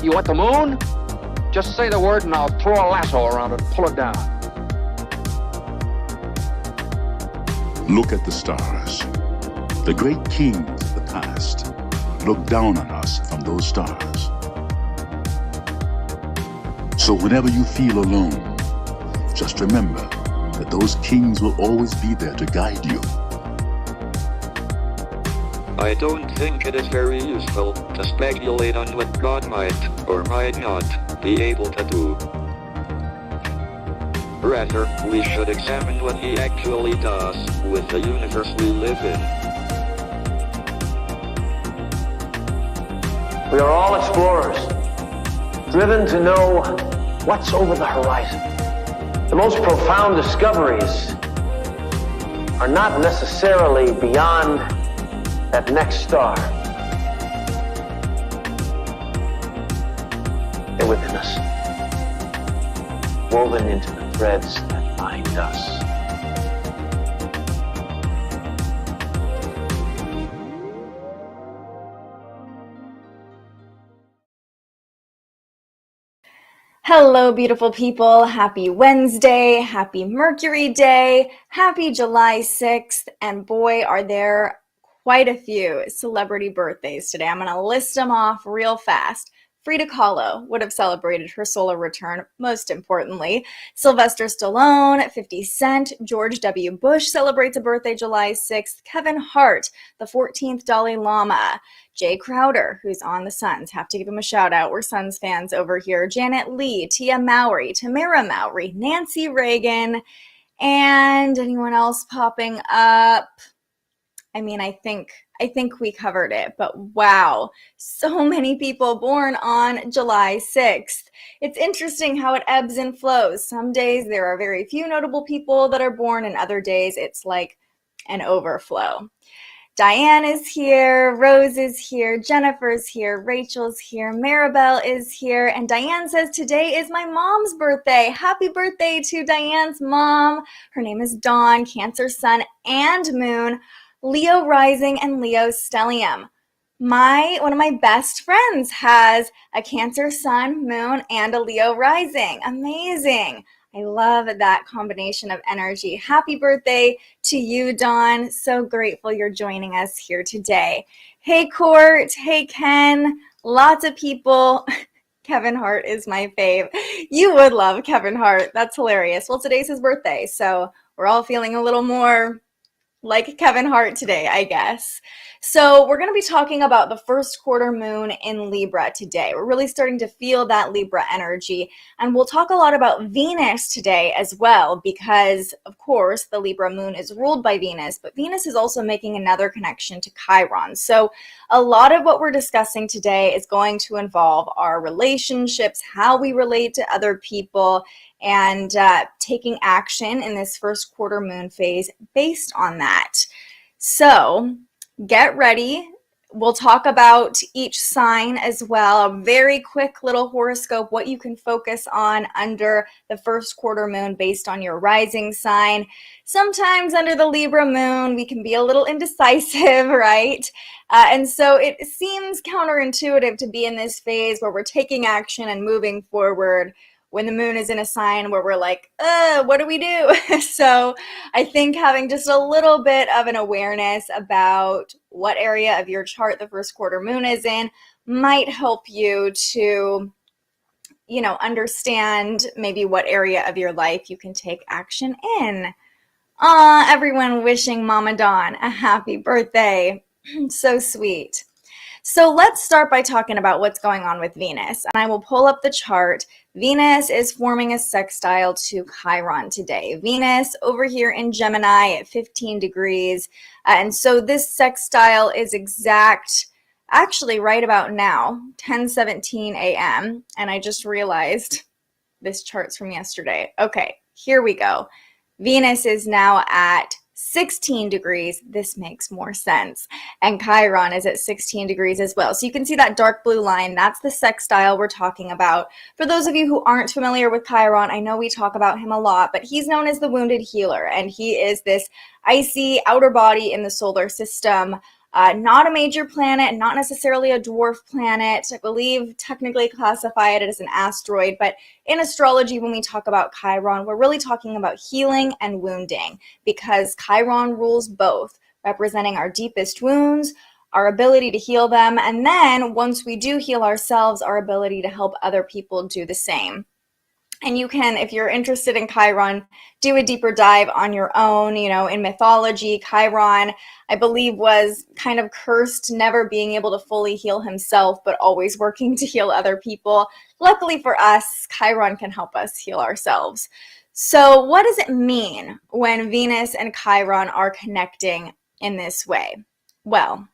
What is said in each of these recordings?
You want the moon? Just say the word and I'll throw a lasso around it and pull it down. Look at the stars. The great kings of the past look down on us from those stars. So whenever you feel alone, just remember that those kings will always be there to guide you. I don't think it is very useful to speculate on what God might or might not be able to do. Rather, we should examine what he actually does with the universe we live in. We are all explorers, driven to know what's over the horizon. The most profound discoveries are not necessarily beyond that next star. They're within us, woven into the threads that bind us. Hello, beautiful people. Happy Wednesday, happy Mercury Day, happy July 6th, and boy, are there quite a few celebrity birthdays today. I'm going to list them off real fast. Frida Kahlo would have celebrated her solar return, most importantly. Sylvester Stallone, 50 Cent, George W. Bush celebrates a birthday July 6th. Kevin Hart, the 14th Dalai Lama. Jay Crowder, who's on the Suns. Have to give him a shout out. We're Suns fans over here. Janet Leigh, Tia Mowry, Tamara Mowry, Nancy Reagan, and anyone else popping up? I mean, I think we covered it, but wow, so many people born on July 6th. It's interesting how it ebbs and flows. Some days there are very few notable people that are born, and other days it's like an overflow. Diane is here, Rose is here, Jennifer's here, Rachel's here, Maribel is here, and Diane says today is my mom's birthday. Happy birthday to Diane's mom. Her name is Dawn, Cancer sun and moon, Leo rising and Leo stellium. One of my best friends has a Cancer sun, moon, and a Leo rising. Amazing. I love that combination of energy. Happy birthday to you, Dawn. So grateful you're joining us here today. Hey, Court. Hey, Ken. Lots of people. Kevin Hart is my fave. You would love Kevin Hart. That's hilarious. Well, today's his birthday, so we're all feeling a little more like Kevin Hart today, I guess. So we're going to be talking about the first quarter moon in Libra today. We're really starting to feel that Libra energy, and we'll talk a lot about Venus today as well, because of course the Libra moon is ruled by Venus, but Venus is also making another connection to Chiron. So a lot of what we're discussing today is going to involve our relationships, how we relate to other people, and taking action in this first quarter moon phase based on that. So get ready. We'll talk about each sign as well. A very quick little horoscope, what you can focus on under the first quarter moon based on your rising sign. Sometimes under the Libra moon, we can be a little indecisive, right? And so it seems counterintuitive to be in this phase where we're taking action and moving forward when the moon is in a sign where we're like, what do we do? So I think having just a little bit of an awareness about what area of your chart the first quarter moon is in might help you to, understand maybe what area of your life you can take action in. Everyone wishing Mama Dawn a happy birthday. So sweet. So let's start by talking about what's going on with Venus. And I will pull up the chart. Venus is forming a sextile to Chiron today. Venus over here in Gemini at 15 degrees. And so this sextile is actually right about now, 10:17 a.m. And I just realized this chart's from yesterday. Okay, here we go. Venus is now at 16 degrees. This makes more sense. And Chiron is at 16 degrees as well. So you can see that dark blue line. That's the sextile we're talking about. For those of you who aren't familiar with Chiron, I know we talk about him a lot, but he's known as the wounded healer. And he is this icy outer body in the solar system. Not a major planet, not necessarily a dwarf planet. I believe technically classify it as an asteroid, but in astrology, when we talk about Chiron, we're really talking about healing and wounding, because Chiron rules both, representing our deepest wounds, our ability to heal them, and then once we do heal ourselves, our ability to help other people do the same. And you can, if you're interested in Chiron, do a deeper dive on your own. In mythology, Chiron, I believe, was kind of cursed, never being able to fully heal himself, but always working to heal other people. Luckily for us, Chiron can help us heal ourselves. So what does it mean when Venus and Chiron are connecting in this way? Well,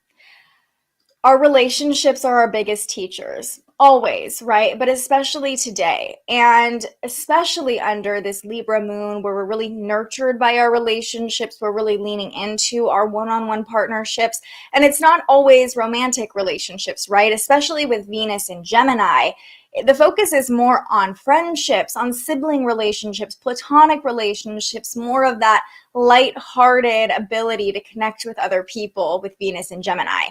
our relationships are our biggest teachers, always, right? But especially today, and especially under this Libra moon, where we're really nurtured by our relationships, we're really leaning into our one-on-one partnerships, and it's not always romantic relationships, right? Especially with Venus in Gemini, the focus is more on friendships, on sibling relationships, platonic relationships, more of that light-hearted ability to connect with other people with Venus and Gemini.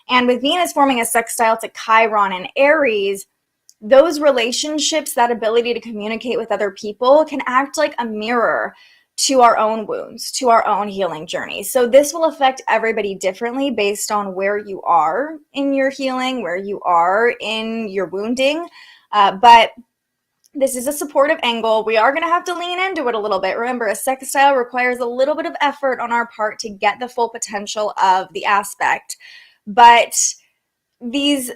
And with Venus forming a sextile to Chiron and Aries, those relationships, that ability to communicate with other people, can act like a mirror to our own wounds, to our own healing journey. So this will affect everybody differently based on where you are in your healing, where you are in your wounding. But this is a supportive angle. We are going to have to lean into it a little bit. Remember, a sextile requires a little bit of effort on our part to get the full potential of the aspect. But this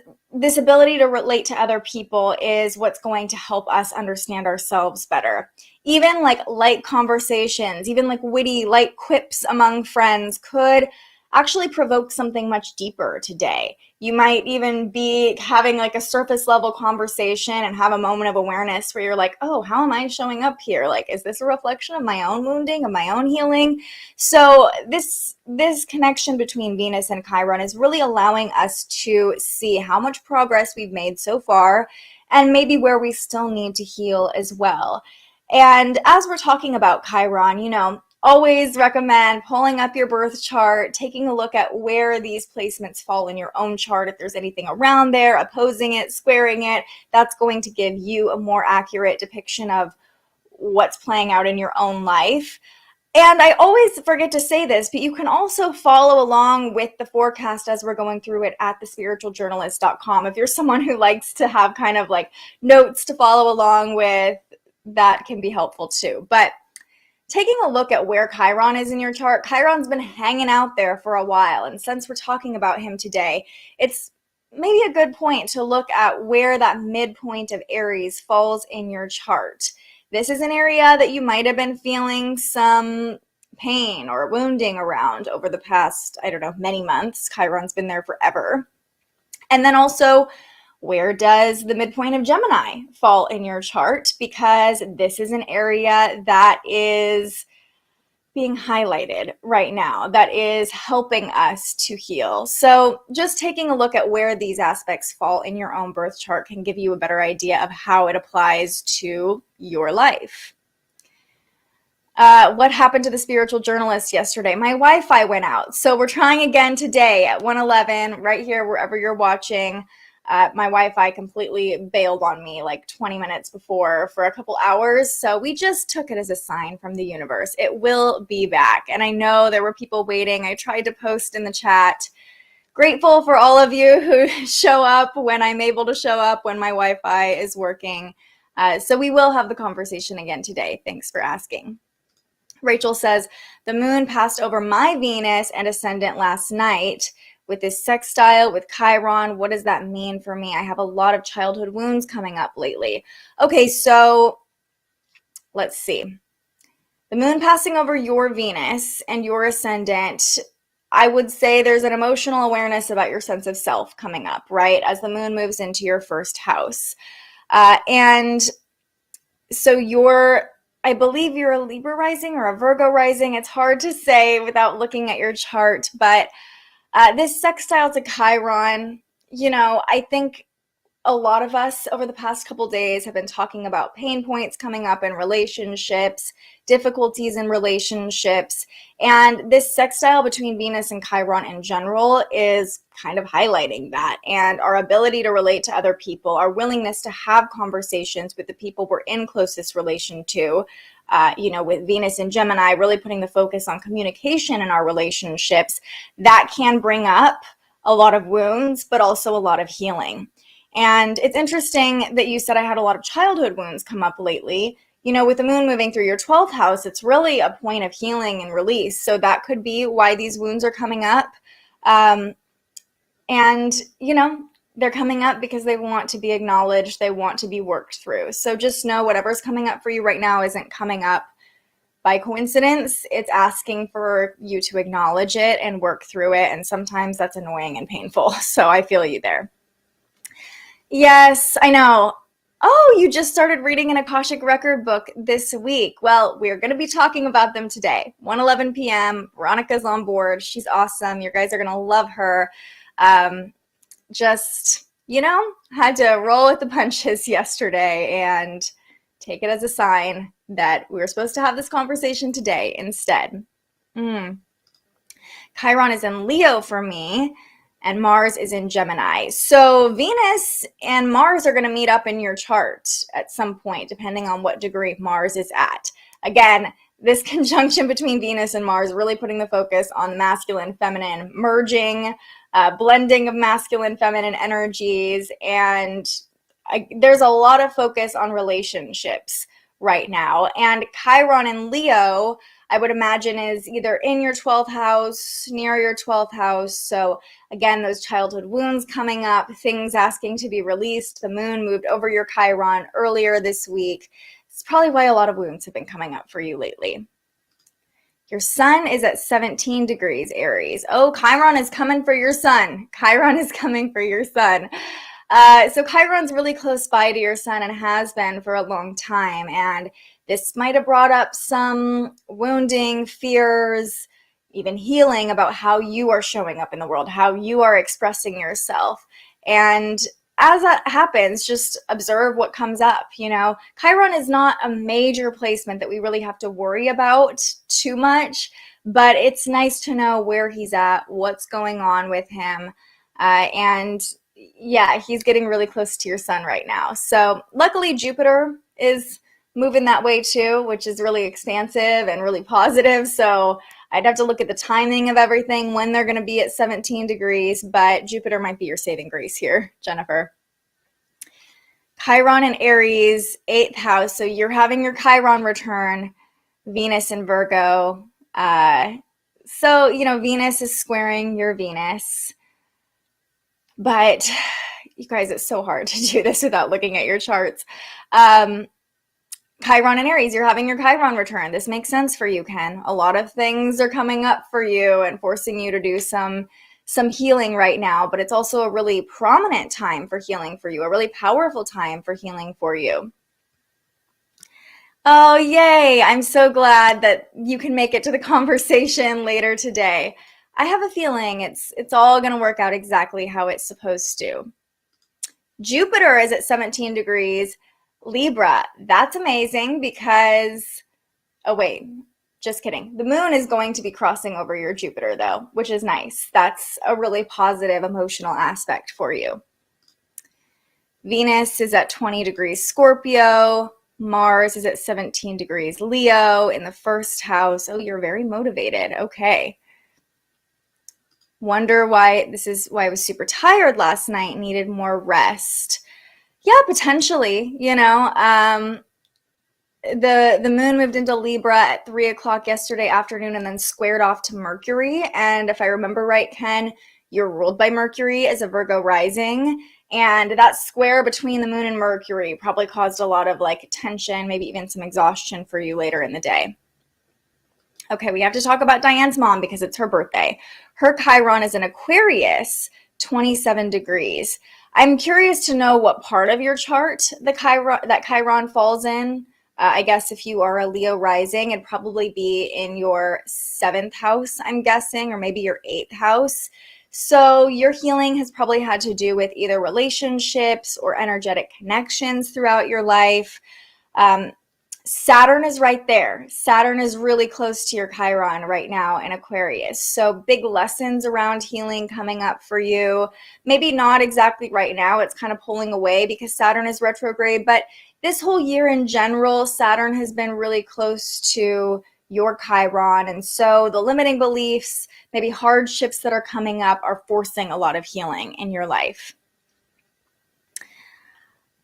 ability to relate to other people is what's going to help us understand ourselves better. Even like light conversations, even like witty, light quips among friends could actually provoke something much deeper today. You might even be having like a surface level conversation and have a moment of awareness where you're like, oh, how am I showing up here? Like, is this a reflection of my own wounding, of my own healing? So this connection between Venus and Chiron is really allowing us to see how much progress we've made so far, and maybe where we still need to heal as well. And as we're talking about Chiron, always recommend pulling up your birth chart, taking a look at where these placements fall in your own chart. If there's anything around there, opposing it, squaring it, that's going to give you a more accurate depiction of what's playing out in your own life. And I always forget to say this, but you can also follow along with the forecast as we're going through it at thespiritualjournalist.com. If you're someone who likes to have kind of like notes to follow along with, that can be helpful too. But taking a look at where Chiron is in your chart, Chiron's been hanging out there for a while. And since we're talking about him today, it's maybe a good point to look at where that midpoint of Aries falls in your chart. This is an area that you might have been feeling some pain or wounding around over the past, many months. Chiron's been there forever. And then also, where does the midpoint of Gemini fall in your chart? Because this is an area that is being highlighted right now, that is helping us to heal. So just taking a look at where these aspects fall in your own birth chart can give you a better idea of how it applies to your life. What happened to the spiritual journalist yesterday? My Wi-Fi went out. So we're trying again today at 1:11, right here, wherever you're watching. My Wi-Fi completely bailed on me like 20 minutes before for a couple hours. So we just took it as a sign from the universe. It will be back. And I know there were people waiting. I tried to post in the chat. Grateful for all of you who show up when I'm able to show up, when my Wi-Fi is working. So we will have the conversation again today. Thanks for asking. Rachel says, the moon passed over my Venus and ascendant last night. With this sextile, with Chiron, what does that mean for me? I have a lot of childhood wounds coming up lately. Okay, so let's see. The moon passing over your Venus and your ascendant, I would say there's an emotional awareness about your sense of self coming up, right? As the moon moves into your first house. And so I believe you're a Libra rising or a Virgo rising. It's hard to say without looking at your chart, but this sextile to Chiron, I think a lot of us over the past couple days have been talking about pain points coming up in relationships, difficulties in relationships, and this sextile between Venus and Chiron in general is kind of highlighting that, and our ability to relate to other people, our willingness to have conversations with the people we're in closest relation to, with Venus and Gemini really putting the focus on communication in our relationships, that can bring up a lot of wounds, but also a lot of healing. And it's interesting that you said I had a lot of childhood wounds come up lately. With the moon moving through your 12th house, it's really a point of healing and release. So that could be why these wounds are coming up. They're coming up because they want to be acknowledged. They want to be worked through. So just know whatever's coming up for you right now isn't coming up by coincidence. It's asking for you to acknowledge it and work through it. And sometimes that's annoying and painful. So I feel you there. Yes, I know. Oh, you just started reading an Akashic Record book this week. Well, we're going to be talking about them today. 1:11 p.m. Veronica's on board. She's awesome. You guys are going to love her. Had to roll with the punches yesterday and take it as a sign that we were supposed to have this conversation today instead. Chiron is in Leo for me, and Mars is in Gemini. So Venus and Mars are going to meet up in your chart at some point, depending on what degree Mars is at. Again, this conjunction between Venus and Mars really putting the focus on masculine, feminine, merging, blending of masculine, feminine energies. And there's a lot of focus on relationships right now. And Chiron in Leo, I would imagine, is either in your 12th house, near your 12th house. So again, those childhood wounds coming up, things asking to be released. The moon moved over your Chiron earlier this week. It's probably why a lot of wounds have been coming up for you lately. Your sun is at 17 degrees, Aries. Oh, Chiron is coming for your sun. Chiron is coming for your sun. So Chiron's really close by to your sun and has been for a long time. And this might have brought up some wounding, fears, even healing about how you are showing up in the world, how you are expressing yourself. And as that happens, just observe what comes up. Chiron is not a major placement that we really have to worry about too much, but it's nice to know where he's at, what's going on with him. He's getting really close to your sun right now. So luckily Jupiter is moving that way too, which is really expansive and really positive. So I'd have to look at the timing of everything, when they're going to be at 17 degrees, but Jupiter might be your saving grace here, Jennifer. Chiron in Aries, 8th house. So you're having your Chiron return, Venus in Virgo. Venus is squaring your Venus. But you guys, it's so hard to do this without looking at your charts. Chiron in Aries, you're having your Chiron return. This makes sense for you, Ken. A lot of things are coming up for you and forcing you to do some healing right now, but it's also a really prominent time for healing for you, a really powerful time for healing for you. Oh, yay. I'm so glad that you can make it to the conversation later today. I have a feeling it's all going to work out exactly how it's supposed to. Jupiter is at 17 degrees. Libra, that's amazing because, oh wait, just kidding. The moon is going to be crossing over your Jupiter though, which is nice. That's a really positive emotional aspect for you. Venus is at 20 degrees Scorpio. Mars is at 17 degrees Leo in the 1st house. Oh, you're very motivated. Okay. Wonder why I was super tired last night, needed more rest. Yeah, potentially, the moon moved into Libra at 3 o'clock yesterday afternoon and then squared off to Mercury. And if I remember right, Ken, you're ruled by Mercury as a Virgo rising. And that square between the moon and Mercury probably caused a lot of tension, maybe even some exhaustion for you later in the day. Okay, we have to talk about Diane's mom because it's her birthday. Her Chiron is in Aquarius, 27 degrees. I'm curious to know what part of your chart that Chiron falls in. I guess if you are a Leo rising, it'd probably be in your 7th house, I'm guessing, or maybe your 8th house. So your healing has probably had to do with either relationships or energetic connections throughout your life. Saturn is right there. Saturn is really close to your Chiron right now in Aquarius. So big lessons around healing coming up for you. Maybe not exactly right now. It's kind of pulling away because Saturn is retrograde. But this whole year in general, Saturn has been really close to your Chiron. And so the limiting beliefs, maybe hardships that are coming up are forcing a lot of healing in your life.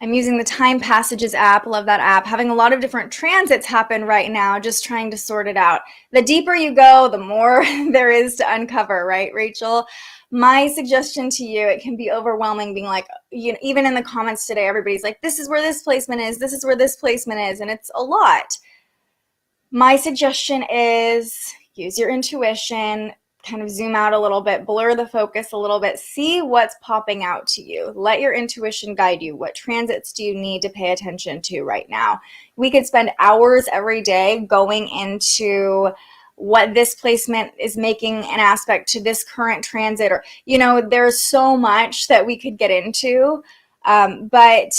I'm using the Time Passages app. Love that app. Having a lot of different transits happen right now, just trying to sort it out. The deeper you go, the more there is to uncover, right, Rachel? My suggestion to you, it can be overwhelming being like, you know, even in the comments today, everybody's like, this is where this placement is, this is where this placement is, and it's a lot. My suggestion is use your intuition, kind of zoom out a little bit, blur the focus a little bit, see what's popping out to you. Let your intuition guide you. What transits do you need to pay attention to right now? We could spend hours every day going into what this placement is making an aspect to this current transit, or, you know, there's so much that we could get into, but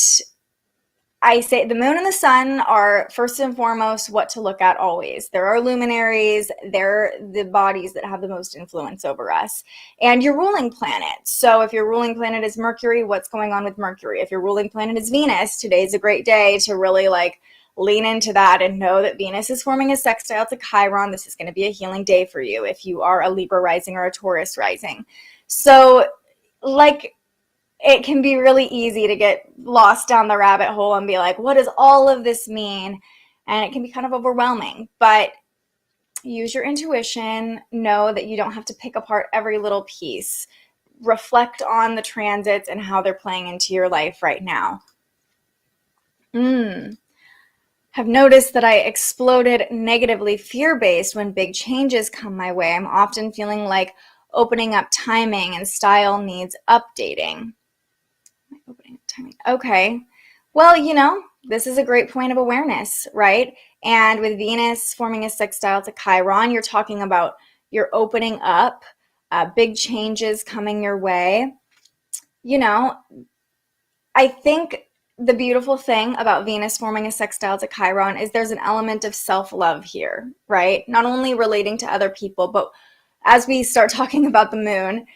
I say the moon and the sun are first and foremost what to look at always. There are luminaries. They're the bodies that have the most influence over us. And your ruling planet. So if your ruling planet is Mercury, what's going on with Mercury? If your ruling planet is Venus, today's a great day to really like lean into that and know that Venus is forming a sextile to Chiron. This is going to be a healing day for you if you are a Libra rising or a Taurus rising. So like, it can be really easy to get lost down the rabbit hole and be like, what does all of this mean? And it can be kind of overwhelming, but use your intuition. Know that you don't have to pick apart every little piece. Reflect on the transits and how they're playing into your life right now. Have noticed that I exploded negatively fear-based when big changes come my way. I'm often feeling like opening up timing and style needs updating. Okay, well, you know, this is a great point of awareness, right? And with Venus forming a sextile to Chiron, you're talking about you're opening up, big changes coming your way. You know, I think the beautiful thing about Venus forming a sextile to Chiron is there's an element of self-love here, right? Not only relating to other people, but as we start talking about the moon,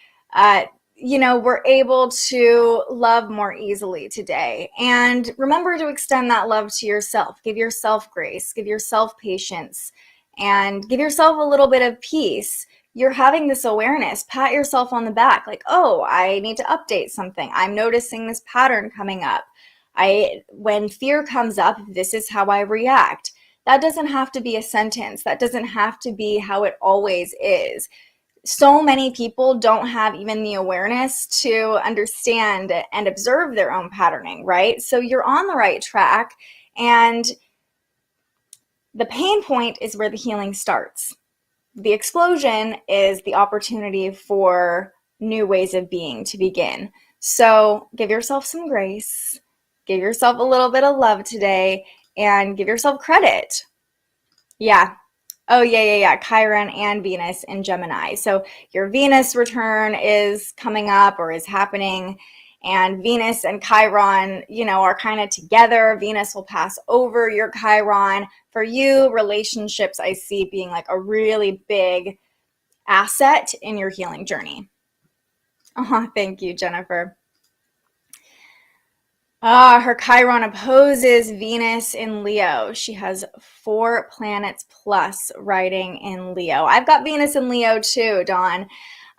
you know, we're able to love more easily today. And remember to extend that love to yourself. Give yourself grace, give yourself patience, and give yourself a little bit of peace. You're having this awareness. Pat yourself on the back like, oh, I need to update something. I'm noticing this pattern coming up. When fear comes up, this is how I react. That doesn't have to be a sentence. That doesn't have to be how it always is. So many people don't have even the awareness to understand and observe their own patterning, right? So you're on the right track, and the pain point is where the healing starts. The explosion is the opportunity for new ways of being to begin. So give yourself some grace, give yourself a little bit of love today, and give yourself credit. Yeah. Oh, yeah. Chiron and Venus in Gemini. So your Venus return is coming up or is happening, and Venus and Chiron, you know, are kind of together. Venus will pass over your Chiron. For you, relationships I see being like a really big asset in your healing journey. Oh, thank you, Jennifer. Her Chiron opposes Venus in Leo. She has 4 planets plus riding in Leo. I've got Venus in Leo too, Dawn.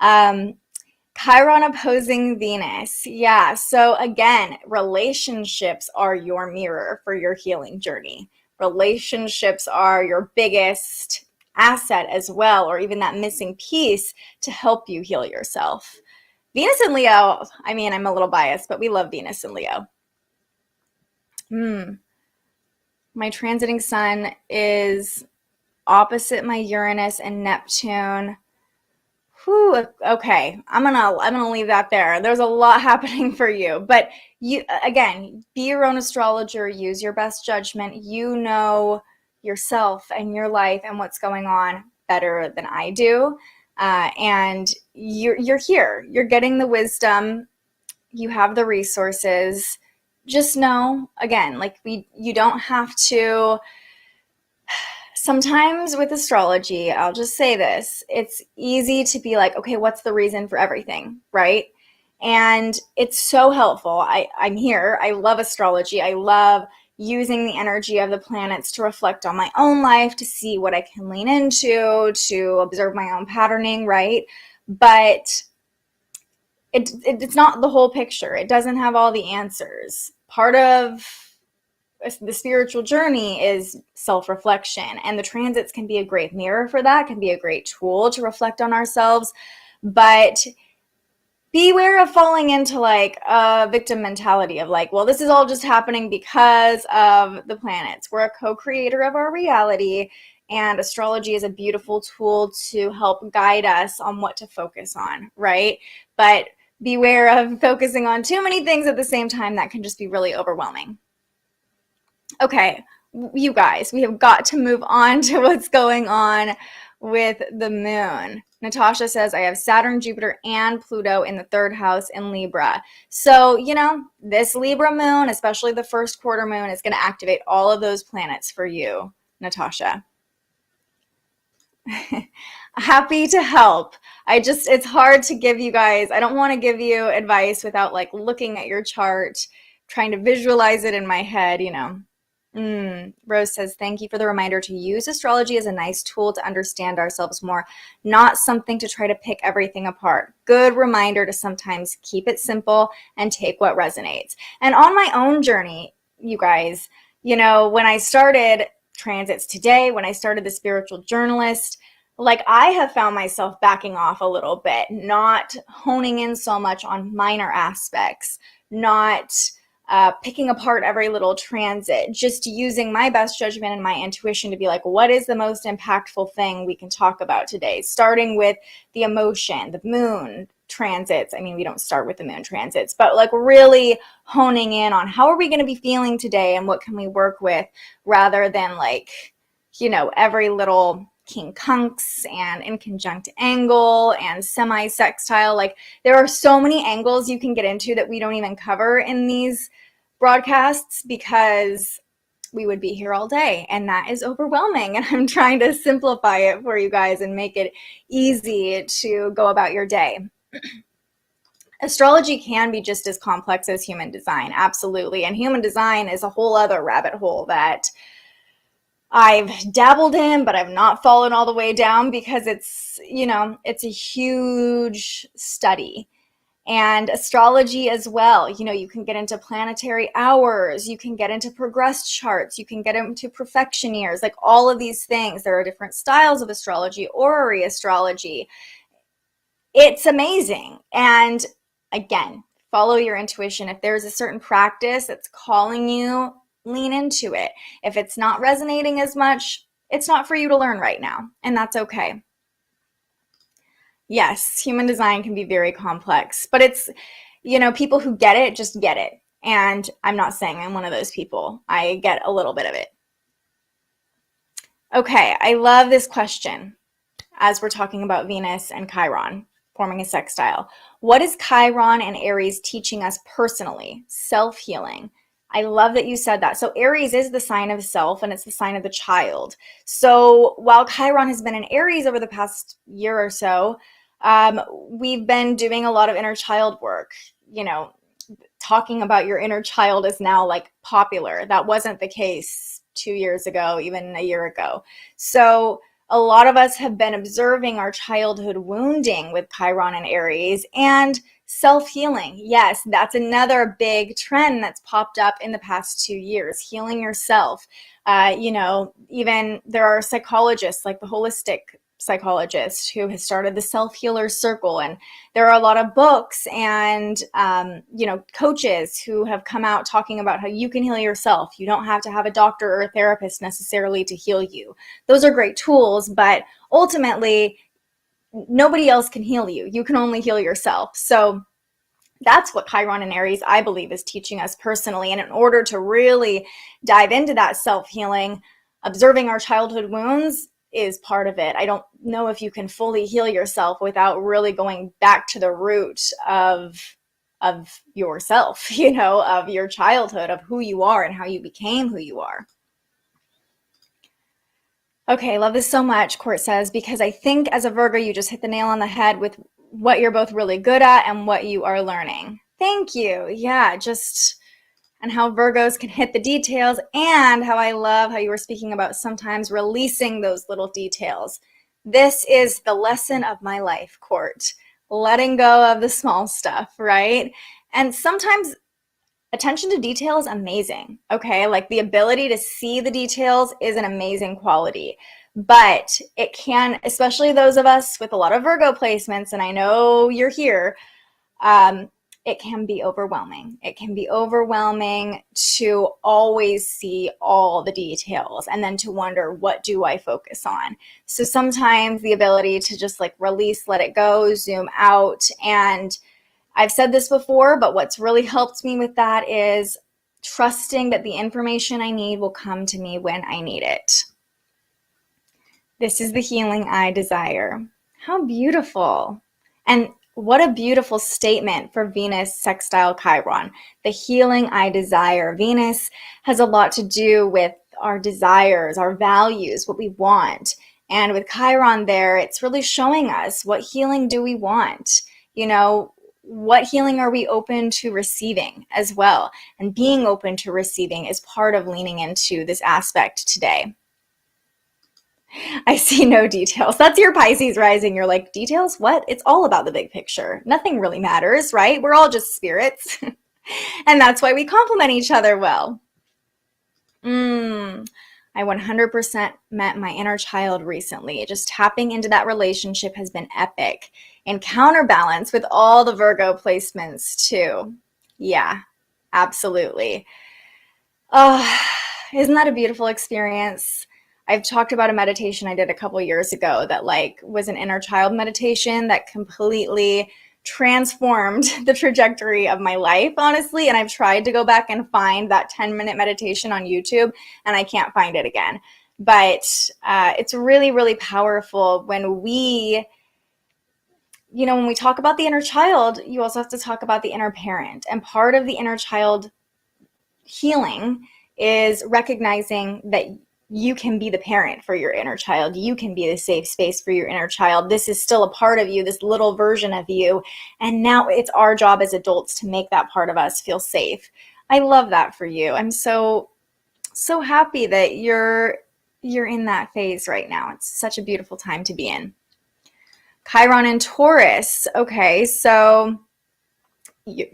Chiron opposing Venus. Yeah, so again, relationships are your mirror for your healing journey. Relationships are your biggest asset as well, or even that missing piece to help you heal yourself. Venus in Leo, I mean, I'm a little biased, but we love Venus in Leo. My transiting sun is opposite my Uranus and Neptune. Whew, okay, I'm gonna leave that there. There's a lot happening for you, but you, again, be your own astrologer, use your best judgment. You know yourself and your life and what's going on better than I do. And you're here. You're getting the wisdom. You have the resources. Just know, again, like you don't have to. Sometimes with astrology, I'll just say this, it's easy to be like, okay, what's the reason for everything, right? And it's so helpful. I'm here. I love astrology. I love using the energy of the planets to reflect on my own life, to see what I can lean into, to observe my own patterning, right? But it's not the whole picture. It doesn't have all the answers. Part of the spiritual journey is self-reflection, and the transits can be a great mirror for that, can be a great tool to reflect on ourselves, but beware of falling into like a victim mentality of like, well, this is all just happening because of the planets. We're a co-creator of our reality, and astrology is a beautiful tool to help guide us on what to focus on, right? But beware of focusing on too many things at the same time. That can just be really overwhelming. Okay, you guys, we have got to move on to what's going on with the moon. Natasha says, I have Saturn, Jupiter, and Pluto in the 3rd house in Libra. So, you know, this Libra moon, especially the first quarter moon, is going to activate all of those planets for you, Natasha. Happy to help. It's hard to give you guys, I don't want to give you advice without like looking at your chart, trying to visualize it in my head, you know. Rose says, thank you for the reminder to use astrology as a nice tool to understand ourselves more, not something to try to pick everything apart. Good reminder to sometimes keep it simple and take what resonates. And on my own journey, you guys, you know, when I started transits today, when I started the spiritual journalist, like I have found myself backing off a little bit, not honing in so much on minor aspects, not picking apart every little transit, just using my best judgment and my intuition to be like, what is the most impactful thing we can talk about today? Starting with the emotion, the moon transits. I mean, we don't start with the moon transits, but like really honing in on how are we going to be feeling today and what can we work with, rather than like, you know, every little quincunx and inconjunct angle and semi-sextile. Like there are so many angles you can get into that we don't even cover in these broadcasts because we would be here all day, and that is overwhelming. And I'm trying to simplify it for you guys and make it easy to go about your day. Astrology can be just as complex as human design, absolutely. And human design is a whole other rabbit hole that I've dabbled in, but I've not fallen all the way down because it's, you know, it's a huge study. And astrology as well, you know, you can get into planetary hours, you can get into progressed charts, you can get into perfection years, like all of these things. There are different styles of astrology, orrery astrology. It's amazing. And again, follow your intuition. If there's a certain practice that's calling you, lean into it. If it's not resonating as much, it's not for you to learn right now, and that's okay. Yes, human design can be very complex, but it's, you know, people who get it just get it. And I'm not saying I'm one of those people. I get a little bit of it. Okay, I love this question as we're talking about Venus and Chiron forming a sextile. What is Chiron and Aries teaching us personally? Self-healing. I love that you said that. So Aries is the sign of self, and it's the sign of the child. So while Chiron has been in Aries over the past year or so, we've been doing a lot of inner child work. You know, talking about your inner child is now like popular. That wasn't the case 2 years ago, even a year ago. So a lot of us have been observing our childhood wounding with Chiron and Aries, and self-healing. Yes, that's another big trend that's popped up in the past 2 years, healing yourself. You know, even there are psychologists like the holistic psychologist who has started the self-healer circle, and there are a lot of books and you know, coaches who have come out talking about how you can heal yourself. You don't have to have a doctor or a therapist necessarily to heal you. Those are great tools, but ultimately nobody else can heal you. You can only heal yourself. So that's what Chiron and Aries, I believe, is teaching us personally. And in order to really dive into that self-healing, observing our childhood wounds is part of it. I don't know if you can fully heal yourself without really going back to the root of yourself, of your childhood, of who you are and how you became who you are. Okay, love this so much, Court says, because I think as a Virgo, you just hit the nail on the head with what you're both really good at and what you are learning. Thank you. Yeah, and how Virgos can hit the details, and how I love how you were speaking about sometimes releasing those little details. This is the lesson of my life, Court. Letting go of the small stuff, right? And sometimes attention to detail is amazing, okay? Like the ability to see the details is an amazing quality, but it can, especially those of us with a lot of Virgo placements, and I know you're here, it can be overwhelming. It can be overwhelming to always see all the details and then to wonder, what do I focus on? So sometimes the ability to just like release, let it go, zoom out. And I've said this before, but what's really helped me with that is trusting that the information I need will come to me when I need it. This is the healing I desire. How beautiful. And what a beautiful statement for Venus sextile Chiron. The healing I desire. Venus has a lot to do with our desires, our values, what we want. And with Chiron there, it's really showing us, what healing do we want? What healing are we open to receiving as well? And being open to receiving is part of leaning into this aspect today. I see no details. That's your Pisces rising. You're like, details? What? It's all about the big picture. Nothing really matters, right? We're all just spirits. And that's why we complement each other well. I 100% met my inner child recently. Just tapping into that relationship has been epic. In counterbalance with all the Virgo placements too. Yeah, absolutely. Isn't that a beautiful experience? I've talked about a meditation I did a couple years ago that was an inner child meditation that completely transformed the trajectory of my life, honestly. And I've tried to go back and find that 10-minute meditation on YouTube, and I can't find it again. But it's really, really powerful when we talk about the inner child, you also have to talk about the inner parent. And part of the inner child healing is recognizing that you can be the parent for your inner child. You can be the safe space for your inner child. This is still a part of you, this little version of you. And now it's our job as adults to make that part of us feel safe. I love that for you. I'm so happy that you're in that phase right now. It's such a beautiful time to be in. Chiron and Taurus. Okay, so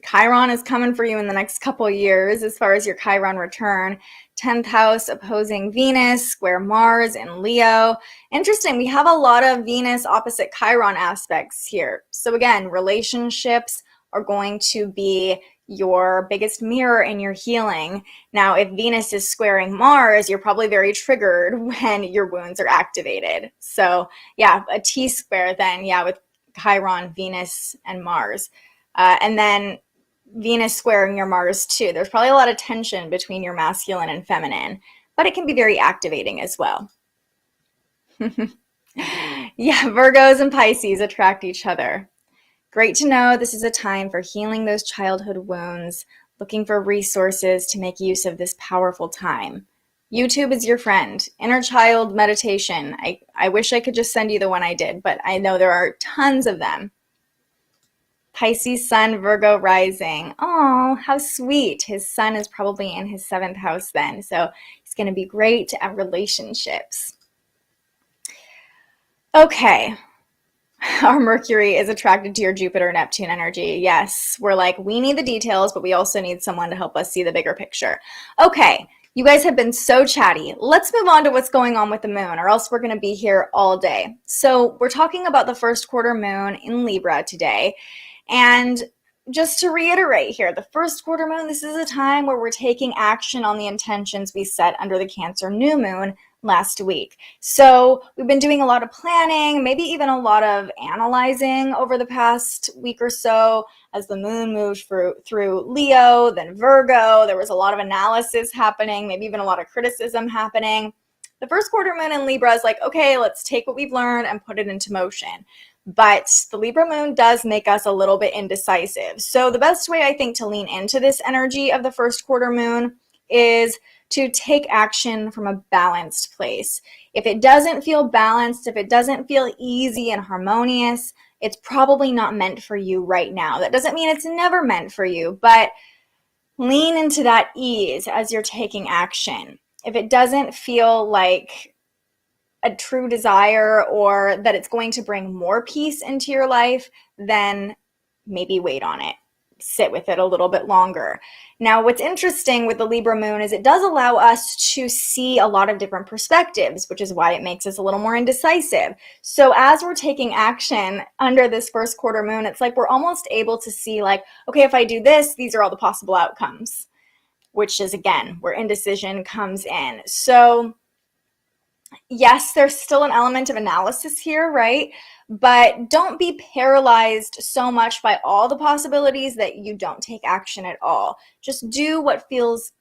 Chiron is coming for you in the next couple of years as far as your Chiron return. 10th house opposing Venus, square Mars in Leo. Interesting, we have a lot of Venus opposite Chiron aspects here. So again, relationships are going to be your biggest mirror in your healing. Now, if Venus is squaring Mars, you're probably very triggered when your wounds are activated. So yeah, a T-square then, yeah, with Chiron, Venus, and Mars. And then Venus squaring your Mars too. There's probably a lot of tension between your masculine and feminine, but it can be very activating as well. Yeah, Virgos and Pisces attract each other. Great to know this is a time for healing those childhood wounds, looking for resources to make use of this powerful time. YouTube is your friend. Inner child meditation. I wish I could just send you the one I did, but I know there are tons of them. Pisces sun, Virgo rising. Oh, how sweet. His sun is probably in his 7th house then. So he's going to be great at relationships. Okay. Our Mercury is attracted to your Jupiter, Neptune energy. Yes, we're like, we need the details, but we also need someone to help us see the bigger picture. Okay, you guys have been so chatty. Let's move on to what's going on with the moon, or else we're going to be here all day. So we're talking about the first quarter moon in Libra today. And just to reiterate here, the first quarter moon, this is a time where we're taking action on the intentions we set under the Cancer new moon last week. So we've been doing a lot of planning, maybe even a lot of analyzing over the past week or so as the moon moved through Leo, then Virgo. There was a lot of analysis happening, maybe even a lot of criticism happening. The first quarter moon in Libra is like, okay, let's take what we've learned and put it into motion. But the Libra moon does make us a little bit indecisive. So the best way I think to lean into this energy of the first quarter moon is to take action from a balanced place. If it doesn't feel balanced, if it doesn't feel easy and harmonious, it's probably not meant for you right now. That doesn't mean it's never meant for you, but lean into that ease as you're taking action. If it doesn't feel like a true desire or that it's going to bring more peace into your life, then maybe wait on it. Sit with it a little bit longer. Now, what's interesting with the Libra moon is it does allow us to see a lot of different perspectives, which is why it makes us a little more indecisive. So as we're taking action under this first quarter moon, it's like we're almost able to see like, okay, if I do this, these are all the possible outcomes, which is, again, where indecision comes in. So yes, there's still an element of analysis here, right? But don't be paralyzed so much by all the possibilities that you don't take action at all. Just do what feels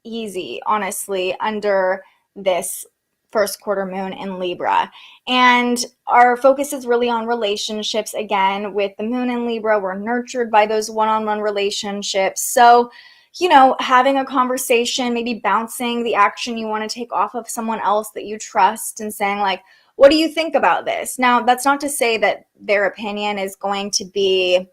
easy, honestly, under this first quarter moon in Libra. And our focus is really on relationships. Again, with the moon in Libra, we're nurtured by those one-on-one relationships. So having a conversation, maybe bouncing the action you want to take off of someone else that you trust and saying like, what do you think about this? Now, that's not to say that their opinion is going to be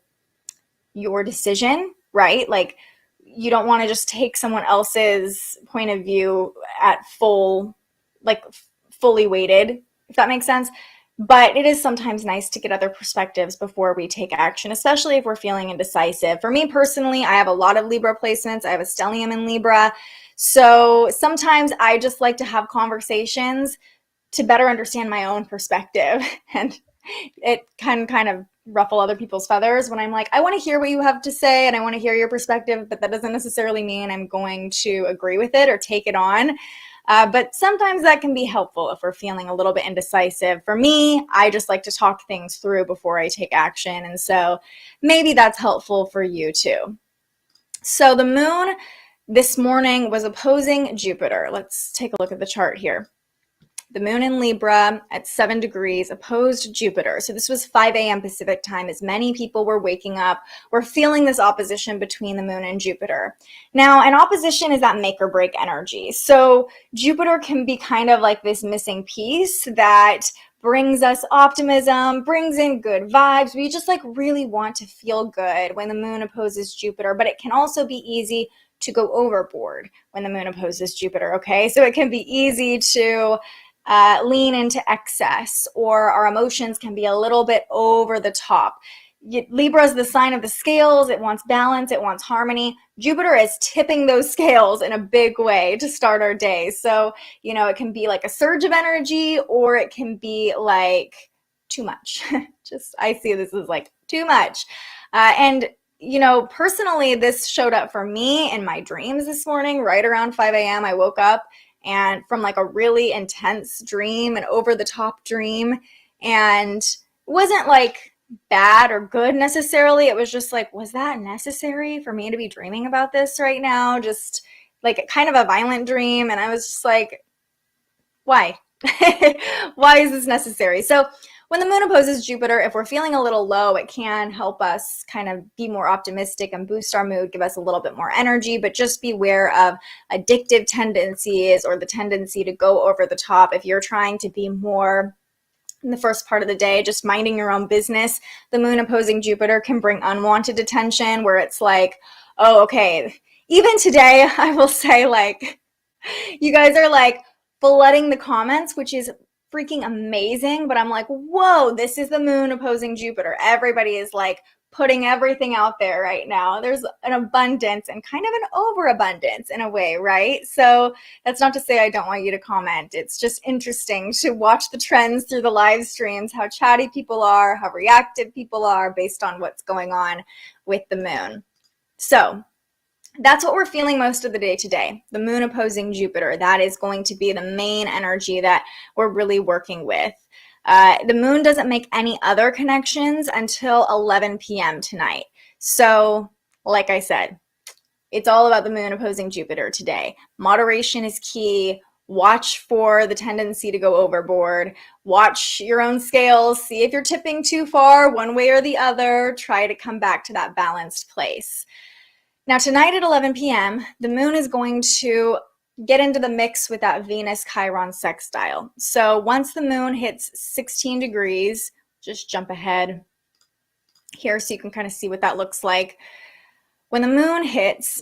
your decision, right? Like, you don't want to just take someone else's point of view at fully weighted, if that makes sense. But it is sometimes nice to get other perspectives before we take action, especially if we're feeling indecisive. For me personally, I have a lot of Libra placements. I have a stellium in Libra. So sometimes I just like to have conversations to better understand my own perspective. And it can kind of ruffle other people's feathers when I'm like, I want to hear what you have to say and I want to hear your perspective, but that doesn't necessarily mean I'm going to agree with it or take it on. But sometimes that can be helpful if we're feeling a little bit indecisive. For me, I just like to talk things through before I take action. And so maybe that's helpful for you too. So the moon this morning was opposing Jupiter. Let's take a look at the chart here. The moon in Libra at 7 degrees opposed Jupiter. So this was 5 a.m. Pacific time. As many people were waking up, we're feeling this opposition between the moon and Jupiter. Now, an opposition is that make or break energy. So Jupiter can be kind of like this missing piece that brings us optimism, brings in good vibes. We just like really want to feel good when the moon opposes Jupiter, but it can also be easy to go overboard when the moon opposes Jupiter, okay? So it can be easy to lean into excess, or our emotions can be a little bit over the top. Libra is the sign of the scales. It wants balance. It wants harmony. Jupiter is tipping those scales in a big way to start our day. So, it can be like a surge of energy, or it can be like too much. I see this as like too much. And personally, this showed up for me in my dreams this morning, right around 5 a.m. I woke up and from like a really intense dream, an over the top dream, and it wasn't like bad or good necessarily. It was just like, was that necessary for me to be dreaming about this right now? Just like kind of a violent dream. And I was just like, why? Why is this necessary? So when the moon opposes Jupiter, if we're feeling a little low, it can help us kind of be more optimistic and boost our mood, give us a little bit more energy, but just beware of addictive tendencies or the tendency to go over the top. If you're trying to be more in the first part of the day, just minding your own business, the moon opposing Jupiter can bring unwanted attention where it's like, oh, okay. Even today, I will say, like, you guys are like flooding the comments, which is freaking amazing, but I'm like, whoa, this is the moon opposing Jupiter. Everybody is like putting everything out there right now. There's an abundance and kind of an overabundance in a way, right? So that's not to say I don't want you to comment. It's just interesting to watch the trends through the live streams, how chatty people are, how reactive people are based on what's going on with the moon. So that's what we're feeling most of the day today, the moon opposing Jupiter. That is going to be the main energy that we're really working with. The moon doesn't make any other connections until 11 p.m. tonight. So, like I said, it's all about the moon opposing Jupiter today. Moderation is key. Watch for the tendency to go overboard. Watch your own scales. See if you're tipping too far one way or the other. Try to come back to that balanced place. Now, tonight at 11 p.m., the moon is going to get into the mix with that Venus-Chiron sextile. So once the moon hits 16 degrees, just jump ahead here so you can kind of see what that looks like. When the moon hits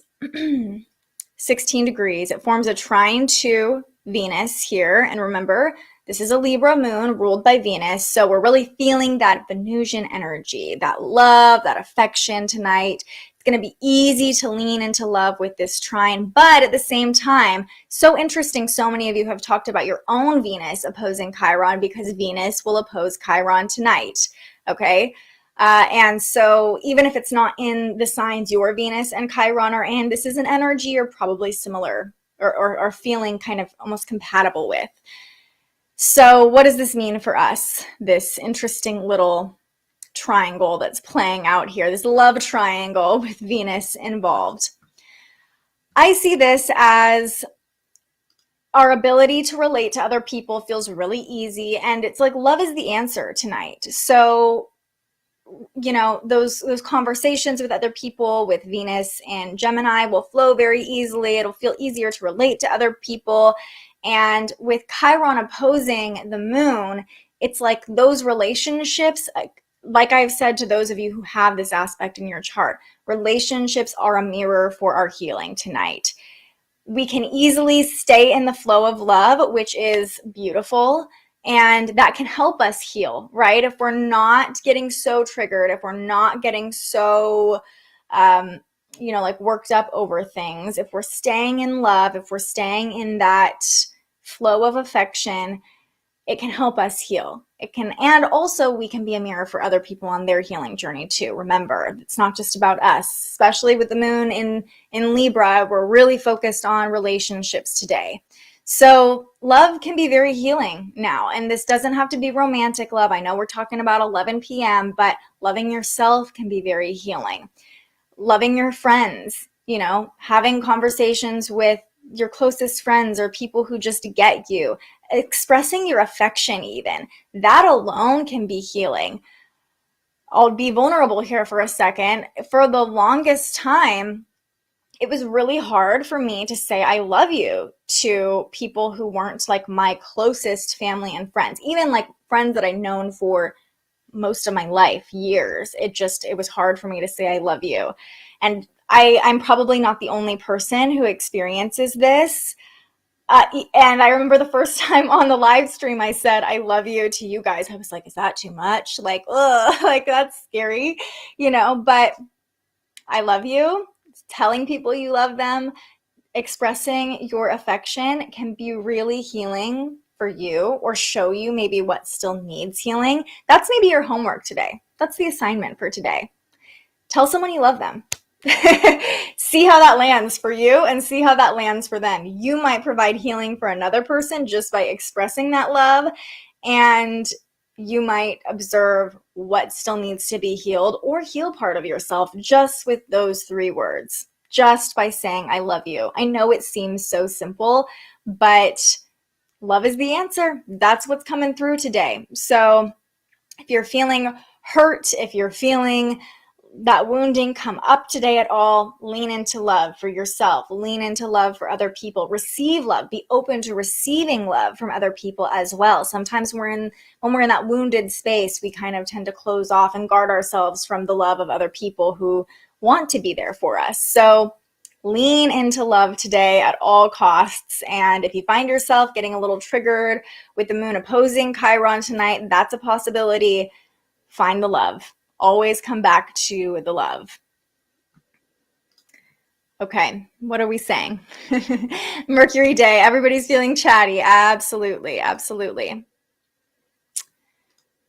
16 degrees, it forms a trine to Venus here. And remember, this is a Libra moon ruled by Venus. So we're really feeling that Venusian energy, that love, that affection tonight. It's going to be easy to lean into love with this trine. But at the same time, so interesting, so many of you have talked about your own Venus opposing Chiron because Venus will oppose Chiron tonight. Okay? And so even if it's not in the signs your Venus and Chiron are in, this is an energy you're probably similar or feeling kind of almost compatible with. So what does this mean for us? This interesting little triangle that's playing out here, this love triangle with Venus involved. I see this as our ability to relate to other people feels really easy, and it's like love is the answer tonight. So you know, those conversations with other people with Venus and Gemini will flow very easily. It'll feel easier to relate to other people. And with Chiron opposing the moon, it's like those relationships, like I've said to those of you who have this aspect in your chart, relationships are a mirror for our healing tonight. We can easily stay in the flow of love, which is beautiful. And that can help us heal, right? If we're not getting so triggered, if we're not getting so, like worked up over things, if we're staying in love, if we're staying in that flow of affection, it can help us heal. It can, and also we can be a mirror for other people on their healing journey too. Remember, it's not just about us, especially with the moon in Libra. We're really focused on relationships today. So love can be very healing now, and this doesn't have to be romantic love. I know we're talking about 11 p.m., but loving yourself can be very healing. Loving your friends, you know, having conversations with your closest friends or people who just get you, expressing your affection even, that alone can be healing. I'll be vulnerable here for a second. For the longest time, it was really hard for me to say I love you to people who weren't like my closest family and friends, even like friends that I'd known for most of my life, years. It was hard for me to say I love you. And I'm probably not the only person who experiences this. And I remember the first time on the live stream, I said, I love you to you guys. I was like, is that too much? Like, ugh, like that's scary, you know, but I love you. Telling people you love them, expressing your affection can be really healing for you or show you maybe what still needs healing. That's maybe your homework today. That's the assignment for today. Tell someone you love them. See how that lands for you and see how that lands for them. You might provide healing for another person just by expressing that love, and you might observe what still needs to be healed or heal part of yourself just with those 3 words, just by saying, I love you. I know it seems so simple, but love is the answer. That's what's coming through today. So if you're feeling hurt, if you're feeling that wounding come up today at all, lean into love for yourself, lean into love for other people, receive love, be open to receiving love from other people as well. Sometimes when we're in that wounded space, we kind of tend to close off and guard ourselves from the love of other people who want to be there for us. So lean into love today at all costs. And if you find yourself getting a little triggered with the moon opposing Chiron tonight, that's a possibility. Find the love. Always come back to the love. Okay, what are we saying? Mercury day, everybody's feeling chatty. Absolutely, absolutely.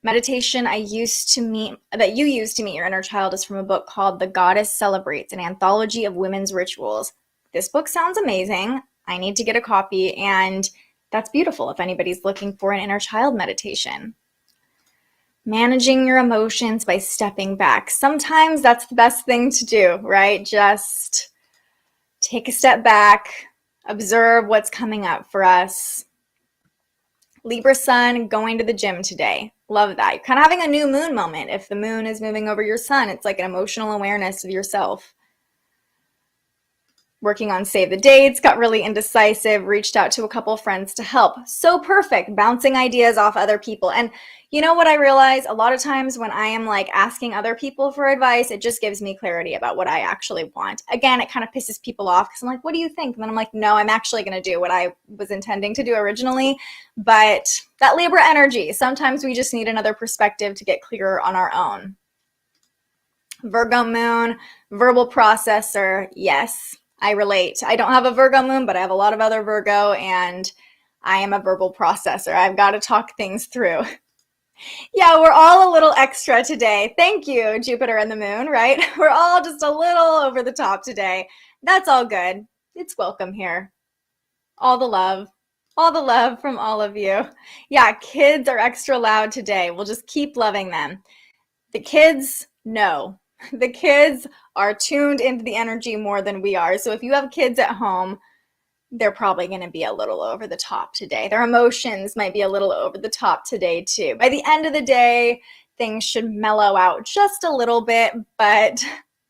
Meditation that you use to meet your inner child is from a book called The Goddess Celebrates, an anthology of women's rituals. This book sounds amazing. I need to get a copy, and that's beautiful if anybody's looking for an inner child meditation. Managing your emotions by stepping back. Sometimes that's the best thing to do, right? Just take a step back, Observe what's coming up for us. Libra sun, going to the gym today. Love that. You're kind of having a new moon moment. If the moon is moving over your sun, it's like an emotional awareness of yourself. Working on save the dates, got really indecisive, reached out to a couple of friends to help. So perfect, bouncing ideas off other people. And you know what I realize? A lot of times when I am like asking other people for advice, it just gives me clarity about what I actually want. Again, it kind of pisses people off because I'm like, what do you think? And then I'm like, no, I'm actually going to do what I was intending to do originally. But that Libra energy, sometimes we just need another perspective to get clearer on our own. Virgo moon, verbal processor, yes. I relate. I don't have a Virgo moon, but I have a lot of other Virgo, and I am a verbal processor. I've got to talk things through. Yeah, we're all a little extra today. Thank you, Jupiter and the moon, right? We're all just a little over the top today. That's all good. It's welcome here. All the love from all of you. Yeah, kids are extra loud today. We'll just keep loving them. The kids know. The kids are tuned into the energy more than we are. So if you have kids at home, they're probably going to be a little over the top today. Their emotions might be a little over the top today too. By the end of the day, things should mellow out just a little bit. But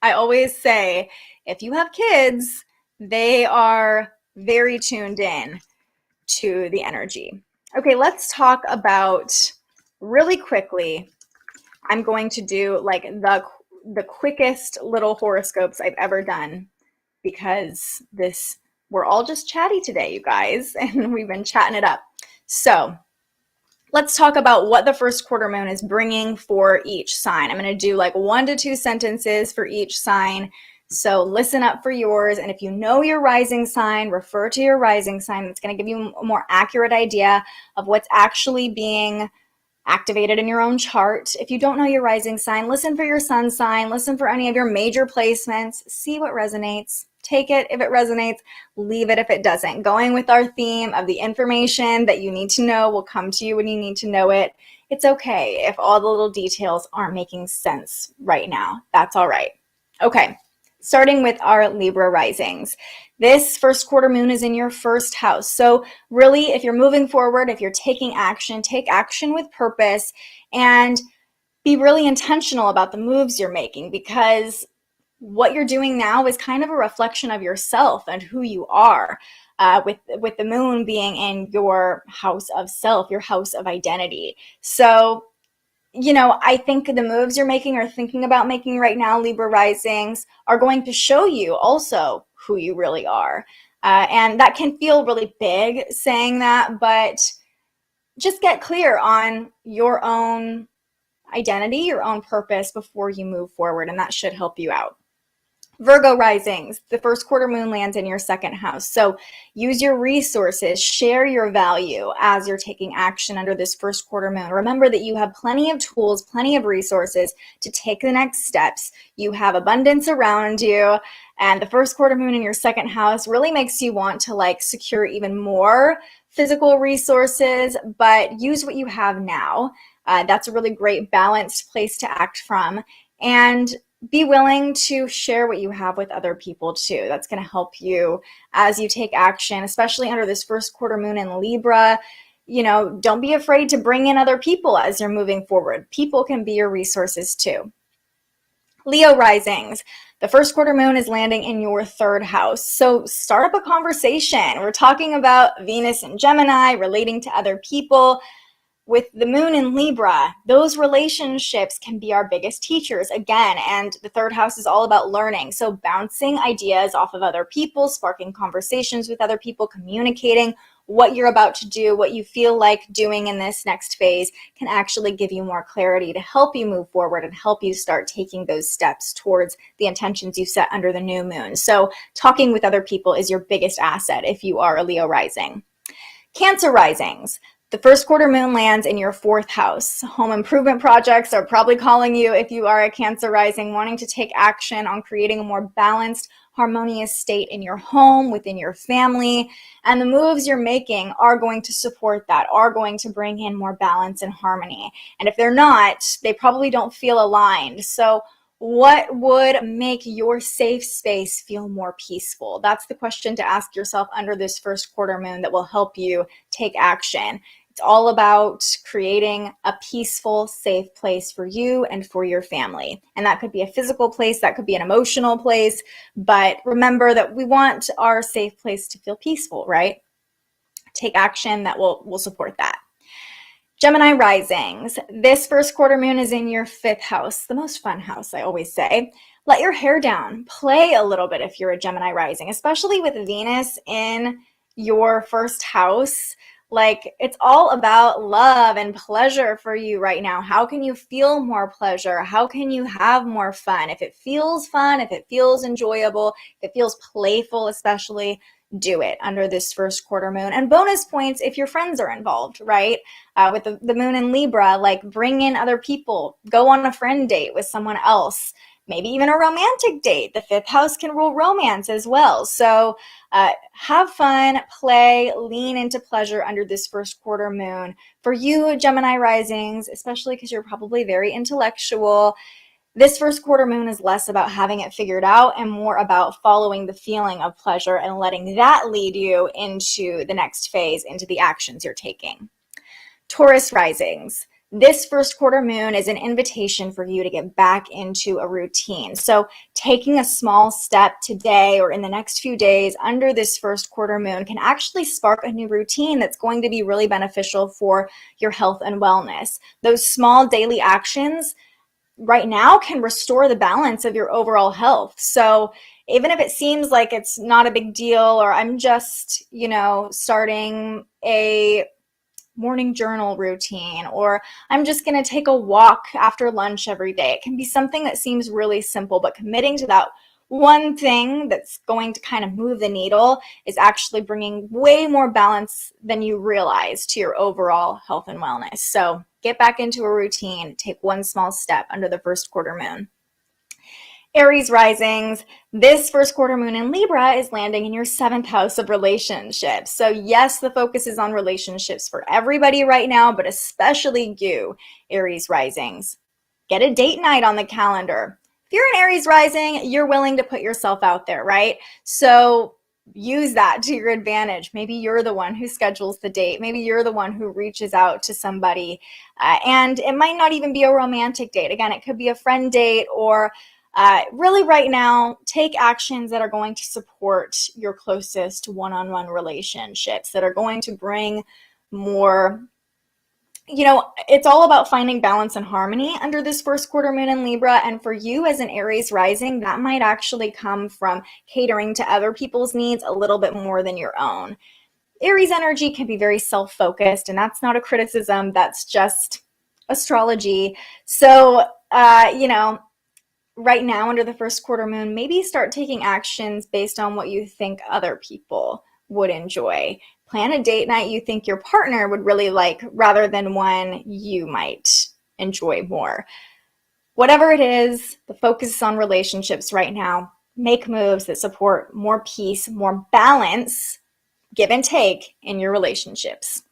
I always say, if you have kids, they are very tuned in to the energy. Okay, let's talk about really quickly. I'm going to do like the quickest little horoscopes I've ever done because we're all just chatty today, you guys, and we've been chatting it up. So let's talk about what the first quarter moon is bringing for each sign. I'm going to do like 1 to 2 sentences for each sign. So listen up for yours. And if you know your rising sign, refer to your rising sign. That's going to give you a more accurate idea of what's actually being activated in your own chart. If you don't know your rising sign, listen for your sun sign, listen for any of your major placements, see what resonates, take it if it resonates, leave it if it doesn't. Going with our theme of the information that you need to know will come to you when you need to know it. It's okay if all the little details aren't making sense right now. That's all right. Okay, starting with our Libra risings. This first quarter moon is in your first house. So really, if you're moving forward, if you're taking action, take action with purpose and be really intentional about the moves you're making, because what you're doing now is kind of a reflection of yourself and who you are, with the moon being in your house of self, your house of identity. So I think the moves you're making or thinking about making right now, Libra risings, are going to show you also who you really are. And that can feel really big saying that, but just get clear on your own identity, your own purpose before you move forward, and that should help you out. Virgo risings, the first quarter moon lands in your second house. So use your resources, share your value as you're taking action under this first quarter moon. Remember that you have plenty of tools, plenty of resources to take the next steps. You have abundance around you, and the first quarter moon in your second house really makes you want to like secure even more physical resources, but use what you have now. That's a really great balanced place to act from. And be willing to share what you have with other people too. That's going to help you as you take action, especially under this first quarter moon in Libra. Don't be afraid to bring in other people as you're moving forward. People can be your resources too. Leo risings, the first quarter moon is landing in your third house. So start up a conversation. We're talking about Venus and Gemini relating to other people. With the moon in Libra, those relationships can be our biggest teachers again, and the third house is all about learning. So bouncing ideas off of other people, sparking conversations with other people, communicating what you're about to do, what you feel like doing in this next phase can actually give you more clarity to help you move forward and help you start taking those steps towards the intentions you set under the new moon. So talking with other people is your biggest asset if you are a Leo rising. Cancer risings. The first quarter moon lands in your fourth house. Home improvement projects are probably calling you if you are a Cancer rising, wanting to take action on creating a more balanced, harmonious state in your home, within your family. And the moves you're making are going to support that, are going to bring in more balance and harmony. And if they're not, they probably don't feel aligned. So What would make your safe space feel more peaceful? That's the question to ask yourself under this first quarter moon that will help you take action. It's all about creating a peaceful, safe place for you and for your family. And that could be a physical place, that could be an emotional place, but remember that we want our safe place to feel peaceful, right? Take action that will support that. Gemini risings. This first quarter moon is in your 5th house, the most fun house, I always say. Let your hair down. Play a little bit if you're a Gemini rising, especially with Venus in your 1st house. Like, it's all about love and pleasure for you right now. How can you feel more pleasure? How can you have more fun? If it feels fun, if it feels enjoyable, if it feels playful especially, do it under this first quarter moon. And bonus points if your friends are involved, right? With the moon in Libra, like bring in other people, go on a friend date with someone else, maybe even a romantic date. The 5th house can rule romance as well. So have fun, play, lean into pleasure under this first quarter moon. For you, Gemini risings, especially because you're probably very intellectual, this first quarter moon is less about having it figured out and more about following the feeling of pleasure and letting that lead you into the next phase, into the actions you're taking. Taurus risings. This first quarter moon is an invitation for you to get back into a routine. So taking a small step today or in the next few days under this first quarter moon can actually spark a new routine that's going to be really beneficial for your health and wellness. Those small daily actions right now can restore the balance of your overall health. So even if it seems like it's not a big deal, or I'm just, starting a morning journal routine, or I'm just going to take a walk after lunch every day. It can be something that seems really simple, but committing to that one thing that's going to kind of move the needle is actually bringing way more balance than you realize to your overall health and wellness. So get back into a routine, take one small step under the first quarter moon. Aries risings. This first quarter moon in Libra is landing in your 7th house of relationships. So yes, the focus is on relationships for everybody right now, but especially you, Aries risings. Get a date night on the calendar. If you're an Aries rising, you're willing to put yourself out there, right? So use that to your advantage. Maybe you're the one who schedules the date. Maybe you're the one who reaches out to somebody. And it might not even be a romantic date. Again, it could be a friend date, or really right now, take actions that are going to support your closest one-on-one relationships, that are going to bring more. It's all about finding balance and harmony under this first quarter moon in Libra. And for you as an Aries rising, that might actually come from catering to other people's needs a little bit more than your own. Aries energy can be very self-focused, and that's not a criticism. That's just astrology. So, right now under the first quarter moon, maybe start taking actions based on what you think other people would enjoy. Plan a date night you think your partner would really like rather than one you might enjoy more. Whatever it is, the focus is on relationships right now. Make moves that support more peace, more balance, give and take in your relationships.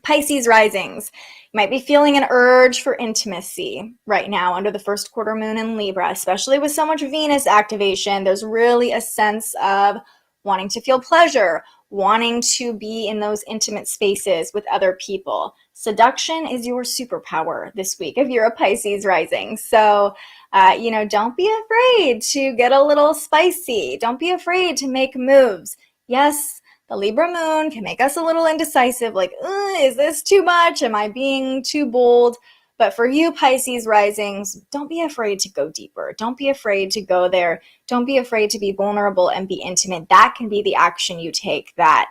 Pisces risings. You might be feeling an urge for intimacy right now under the first quarter moon in Libra, especially with so much Venus activation. There's really a sense of wanting to feel pleasure, wanting to be in those intimate spaces with other people. Seduction is your superpower this week if you're a Pisces rising. So, don't be afraid to get a little spicy. Don't be afraid to make moves. Yes, the Libra moon can make us a little indecisive, like, is this too much? Am I being too bold? But for you, Pisces risings, don't be afraid to go deeper. Don't be afraid to go there. Don't be afraid to be vulnerable and be intimate. That can be the action you take that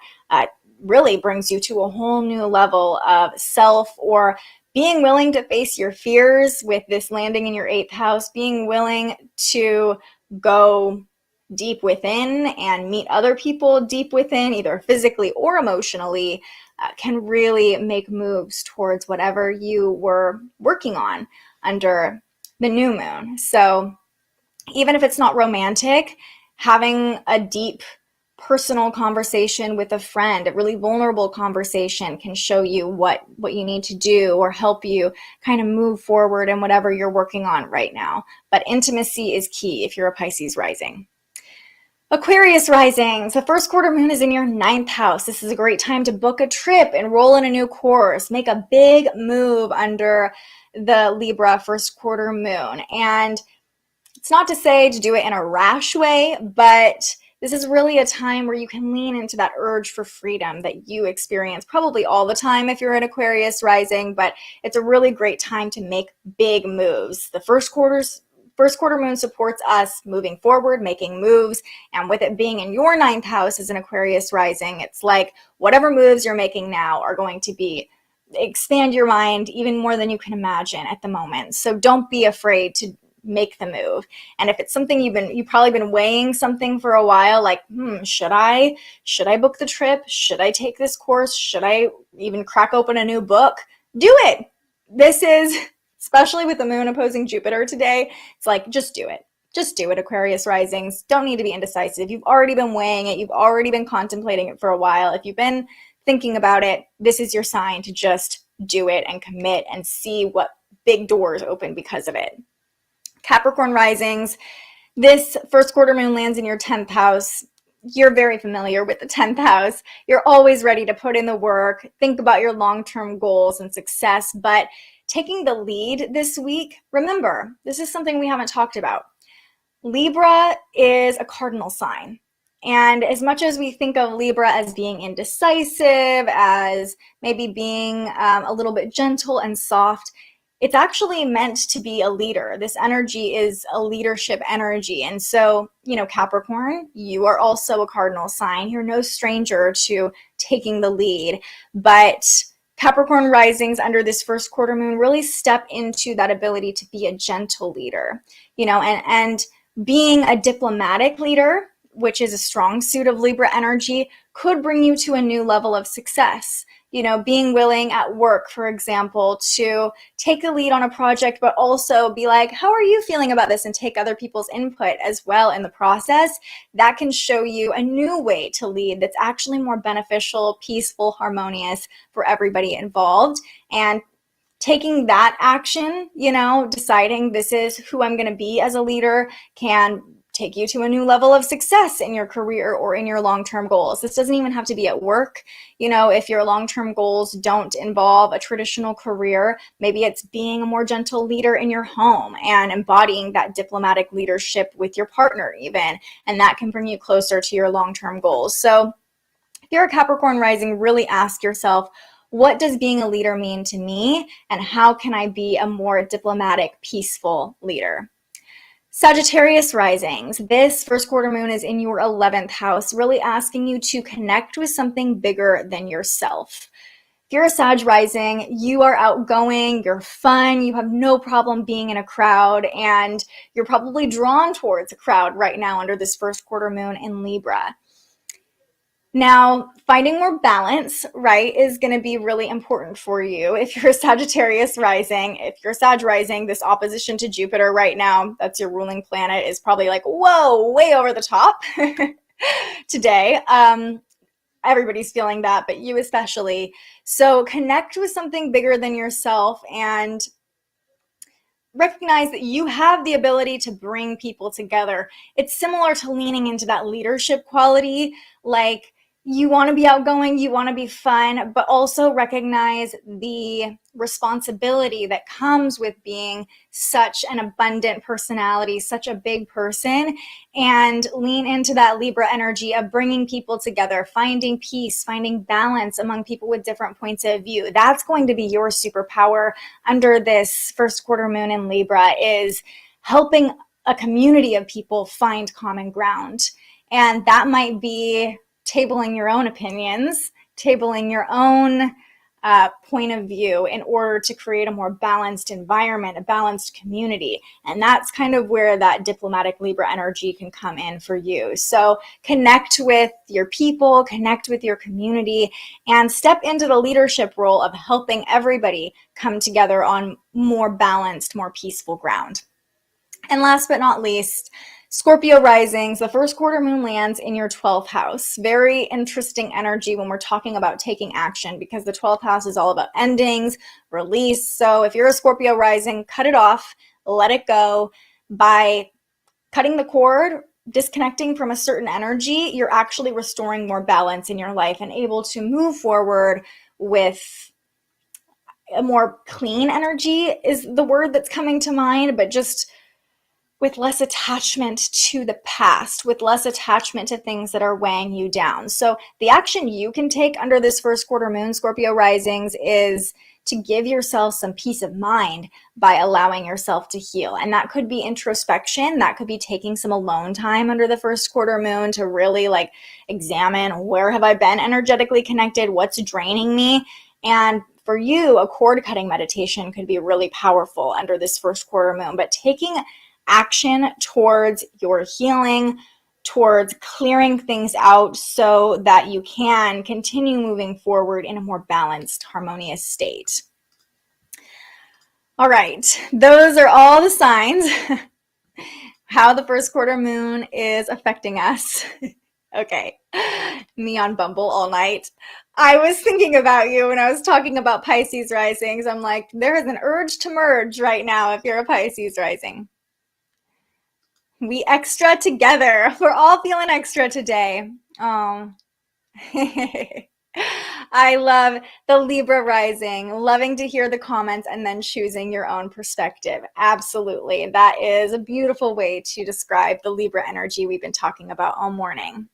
really brings you to a whole new level of self, or being willing to face your fears with this landing in your 8th house, being willing to go deep within and meet other people deep within, either physically or emotionally, can really make moves towards whatever you were working on under the new moon. So even if it's not romantic, having a deep personal conversation with a friend, a really vulnerable conversation can show you what you need to do or help you kind of move forward in whatever you're working on right now. But intimacy is key if you're a Pisces rising. Aquarius risings, the first quarter moon is in your 9th house. This is a great time to book a trip, enroll in a new course, make a big move under the Libra first quarter moon. And it's not to say to do it in a rash way, but this is really a time where you can lean into that urge for freedom that you experience probably all the time if you're an Aquarius rising, but it's a really great time to make big moves. The first quarter moon supports us moving forward, making moves, and with it being in your 9th house as an Aquarius rising, it's like whatever moves you're making now are going to expand your mind even more than you can imagine at the moment. So don't be afraid to make the move. And if it's something you've probably been weighing something for a while, like, should I book the trip? Should I take this course? Should I even crack open a new book? Do it. This is, especially with the moon opposing Jupiter today, it's like, just do it. Just do it, Aquarius risings. Don't need to be indecisive. You've already been weighing it. You've already been contemplating it for a while. If you've been thinking about it, this is your sign to just do it and commit and see what big doors open because of it. Capricorn risings, this first quarter moon lands in your 10th house. You're very familiar with the 10th house. You're always ready to put in the work, think about your long-term goals and success, but taking the lead this week, remember, this is something we haven't talked about. Libra is a cardinal sign. And as much as we think of Libra as being indecisive, as maybe being a little bit gentle and soft, it's actually meant to be a leader. This energy is a leadership energy. And so, Capricorn, you are also a cardinal sign. You're no stranger to taking the lead. But Capricorn risings under this first quarter moon really step into that ability to be a gentle leader, and being a diplomatic leader, which is a strong suit of Libra energy, could bring you to a new level of success. Being willing at work, for example, to take the lead on a project, but also be like, how are you feeling about this? And take other people's input as well in the process. That can show you a new way to lead that's actually more beneficial, peaceful, harmonious for everybody involved. And taking that action, deciding this is who I'm going to be as a leader, can take you to a new level of success in your career or in your long-term goals. This doesn't even have to be at work. If your long-term goals don't involve a traditional career, maybe it's being a more gentle leader in your home and embodying that diplomatic leadership with your partner even, and that can bring you closer to your long-term goals. So if you're a Capricorn rising, really ask yourself, what does being a leader mean to me, and how can I be a more diplomatic, peaceful leader? Sagittarius risings, this first quarter moon is in your 11th house, really asking you to connect with something bigger than yourself. If you're a Sag rising, you are outgoing, you're fun, you have no problem being in a crowd, and you're probably drawn towards a crowd right now under this first quarter moon in Libra. Now, finding more balance, right, is going to be really important for you. If you're a Sagittarius rising, if you're Sag rising, this opposition to Jupiter right now, that's your ruling planet, is probably like, whoa, way over the top today. Everybody's feeling that, but you especially. So connect with something bigger than yourself and recognize that you have the ability to bring people together. It's similar to leaning into that leadership quality, like you want to be outgoing, you want to be fun, but also recognize the responsibility that comes with being such an abundant personality, such a big person, and lean into that Libra energy of bringing people together, finding peace, finding balance among people with different points of view. That's going to be your superpower under this first quarter moon in Libra, is helping a community of people find common ground. And that might be tabling your own opinions, tabling your own point of view in order to create a more balanced environment, a balanced community. And that's kind of where that diplomatic Libra energy can come in for you. So connect with your people, connect with your community, and step into the leadership role of helping everybody come together on more balanced, more peaceful ground. And last but not least, Scorpio risings, the first quarter moon lands in your 12th house. Very interesting energy when we're talking about taking action, because the 12th house is all about endings, release. So if you're a Scorpio rising, cut it off, let it go. By cutting the cord, disconnecting from a certain energy, you're actually restoring more balance in your life and able to move forward with a more clean energy is the word that's coming to mind, but just with less attachment to the past, with less attachment to things that are weighing you down. So the action you can take under this first quarter moon, Scorpio risings, is to give yourself some peace of mind by allowing yourself to heal. And that could be introspection. That could be taking some alone time under the first quarter moon to really like examine, where have I been energetically connected? What's draining me? And for you, a cord cutting meditation could be really powerful under this first quarter moon. But taking action towards your healing, towards clearing things out so that you can continue moving forward in a more balanced, harmonious state. All right, those are all the signs how the first quarter moon is affecting us. Okay, me on Bumble all night. I was thinking about you when I was talking about Pisces risings. I'm like, there is an urge to merge right now if you're a Pisces rising. We extra together. We're all feeling extra today. Oh. I love the Libra rising, loving to hear the comments and then choosing your own perspective. Absolutely. That is a beautiful way to describe the Libra energy we've been talking about all morning.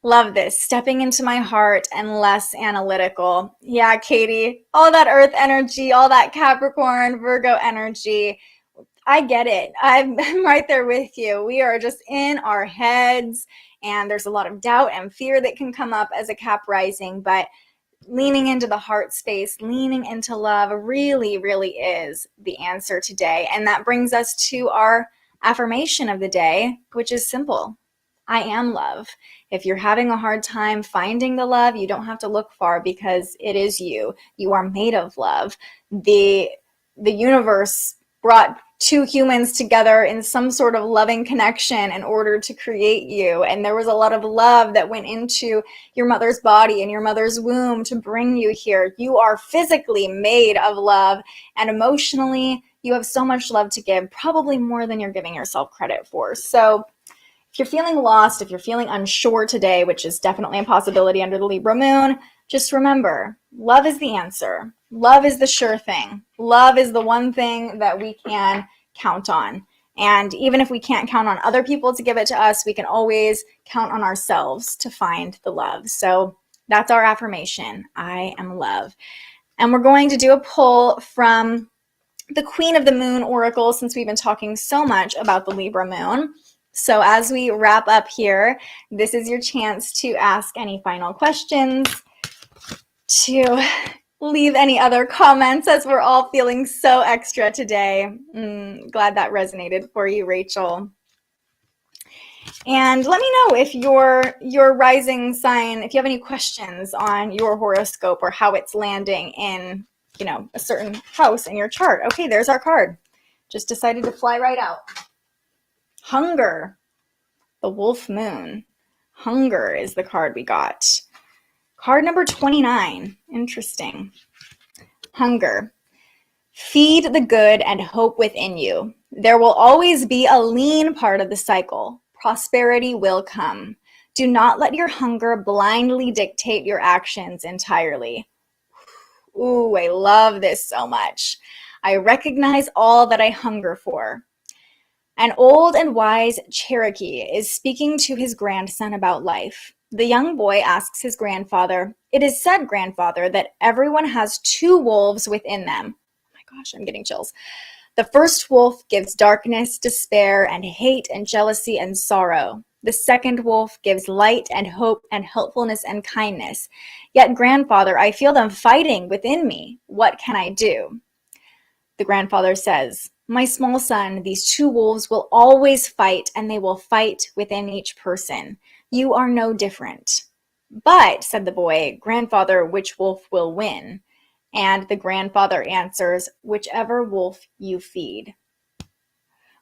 Love this. Stepping into my heart and less analytical. Yeah, Katie, all that earth energy, all that Capricorn, Virgo energy. I get it. I'm right there with you. We are just in our heads, and there's a lot of doubt and fear that can come up as a Cap rising, but leaning into the heart space, leaning into love really, really is the answer today. And that brings us to our affirmation of the day, which is simple. I am love. If you're having a hard time finding the love, you don't have to look far, because it is you. You are made of love. The universe brought two humans together in some sort of loving connection in order to create you. And there was a lot of love that went into your mother's body and your mother's womb to bring you here. You are physically made of love, and emotionally, you have so much love to give, probably more than you're giving yourself credit for. So if you're feeling lost, if you're feeling unsure today, which is definitely a possibility under the Libra moon, just remember, love is the answer. Love is the sure thing. Love is the one thing that we can count on. And even if we can't count on other people to give it to us, we can always count on ourselves to find the love. So that's our affirmation. I am love. And we're going to do a pull from the Queen of the Moon Oracle, since we've been talking so much about the Libra moon. So as we wrap up here, this is your chance to ask any final questions, to leave any other comments, as we're all feeling so extra today. Glad that resonated for you, Rachel. And let me know if your rising sign, if you have any questions on your horoscope or how it's landing in, a certain house in your chart. Okay, there's our card. Just decided to fly right out. Hunger, the wolf moon. Hunger is the card we got. Card number 29. Interesting. Hunger. Feed the good and hope within you. There will always be a lean part of the cycle. Prosperity will come. Do not let your hunger blindly dictate your actions entirely. Ooh, I love this so much. I recognize all that I hunger for. An old and wise Cherokee is speaking to his grandson about life. The young boy asks his grandfather, "It is said, grandfather, that everyone has two wolves within them." Oh my gosh, I'm getting chills. The first wolf gives darkness, despair, and hate, and jealousy, and sorrow. The second wolf gives light and hope and helpfulness and kindness. Yet, grandfather, I feel them fighting within me. What can I do? The grandfather says, "My small son, these two wolves will always fight, and they will fight within each person. You are no different." "But," said the boy, "grandfather, which wolf will win?" And the grandfather answers, "Whichever wolf you feed."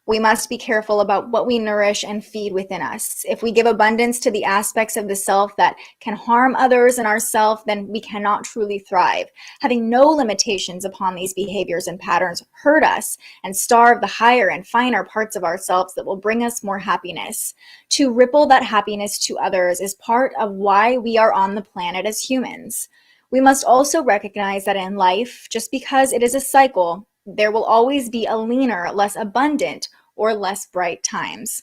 We must be careful about what we nourish and feed within us. If we give abundance to the aspects of the self that can harm others and ourselves, then we cannot truly thrive. Having no limitations upon these behaviors and patterns hurt us and starve the higher and finer parts of ourselves that will bring us more happiness. To ripple that happiness to others is part of why we are on the planet as humans. We must also recognize that in life, just because it is a cycle, there will always be a leaner, less abundant, or less bright times.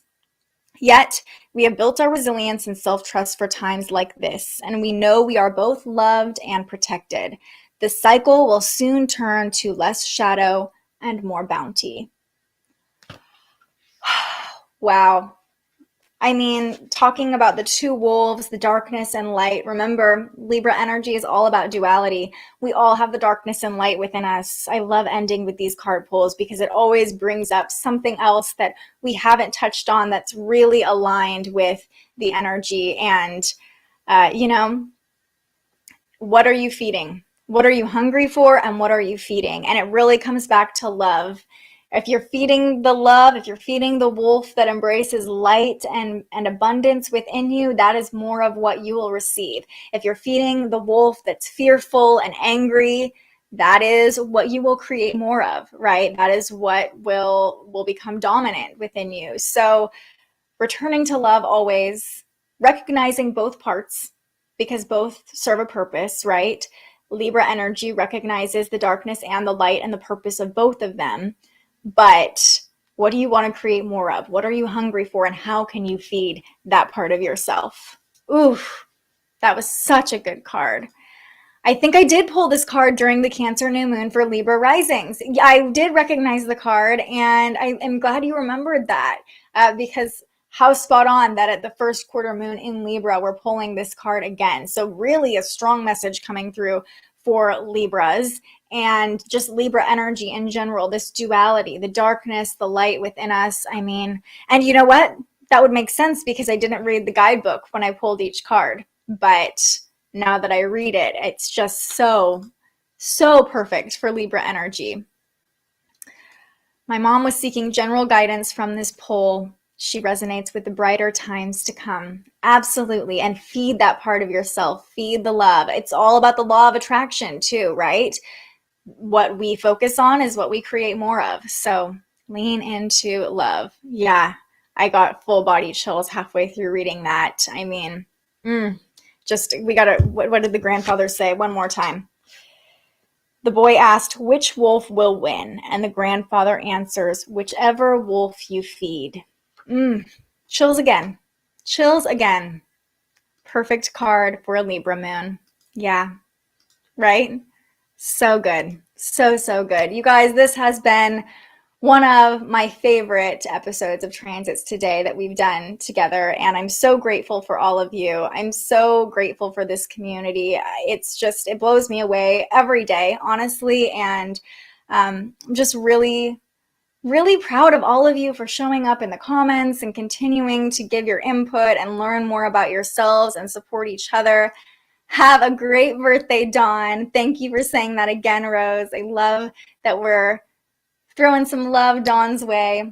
Yet, we have built our resilience and self-trust for times like this, and we know we are both loved and protected. The cycle will soon turn to less shadow and more bounty. Wow. I mean, talking about the two wolves, the darkness and light. Remember, Libra energy is all about duality. We all have the darkness and light within us. I love ending with these card pulls because it always brings up something else that we haven't touched on that's really aligned with the energy. And, what are you feeding? What are you hungry for? And what are you feeding? And it really comes back to love. If you're feeding the love, if you're feeding the wolf that embraces light and abundance within you, that is more of what you will receive. If you're feeding the wolf that's fearful and angry, that is what you will create more of, right? That is what will become dominant within you. So returning to love always, recognizing both parts because both serve a purpose, right? Libra energy recognizes the darkness and the light and the purpose of both of them. But what do you want to create more of? What are you hungry for? And how can you feed that part of yourself? Oof, that was such a good card. I think I did pull this card during the Cancer new moon for Libra risings. I did recognize the card, and I am glad you remembered that because how spot on that at the first quarter moon in Libra, we're pulling this card again. So really a strong message coming through for Libras and just Libra energy in general, this duality, the darkness, the light within us. I mean, and you know what? That would make sense because I didn't read the guidebook when I pulled each card. But now that I read it, it's just so perfect for Libra energy. My mom was seeking general guidance from this poll. She resonates with the brighter times to come. Absolutely. And feed that part of yourself. Feed the love. It's all about the law of attraction too, right? What we focus on is what we create more of. So lean into love. Yeah, I got full body chills halfway through reading that. I mean, what did the grandfather say? One more time. The boy asked, which wolf will win? And the grandfather answers, whichever wolf you feed. Chills again. Chills again. Perfect card for a Libra moon. Yeah, right? So good. So good. You guys, this has been one of my favorite episodes of transits today that we've done together. And I'm so grateful for all of you. I'm so grateful for this community. It blows me away every day, honestly. And I'm just really proud of all of you for showing up in the comments and continuing to give your input and learn more about yourselves and support each other. Have a great birthday, Dawn. Thank you for saying that again, Rose. I love that we're throwing some love Dawn's way.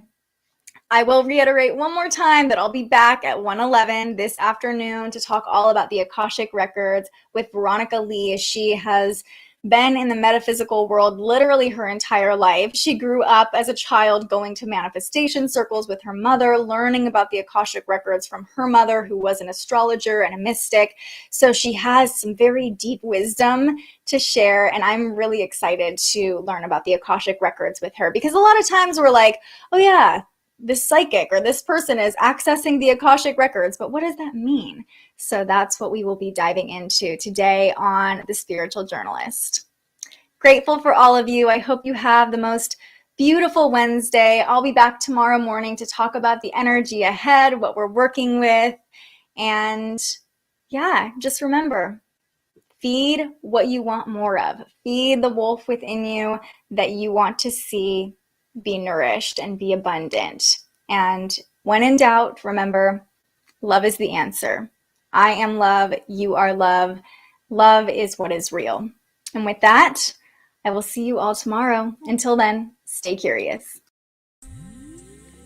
I will reiterate one more time that I'll be back at 1:11 this afternoon to talk all about the Akashic Records with Veronica Lee. She has been in the metaphysical world literally her entire life. She grew up as a child going to manifestation circles with her mother, learning about the Akashic Records from her mother, who was an astrologer and a mystic. So she has some very deep wisdom to share, and I'm really excited to learn about the Akashic Records with her, because a lot of times we're like, oh yeah, this psychic or this person is accessing the Akashic Records, but what does that mean? So that's what we will be diving into today on The Spiritual Journalist. Grateful for all of you. I hope you have the most beautiful Wednesday. I'll be back tomorrow morning to talk about the energy ahead, what we're working with. And yeah, just remember, feed what you want more of. Feed the wolf within you that you want to see be nourished and be abundant. And when in doubt, remember, love is the answer. I am love. You are love. Love is what is real. And with that, I will see you all tomorrow. Until then, stay curious.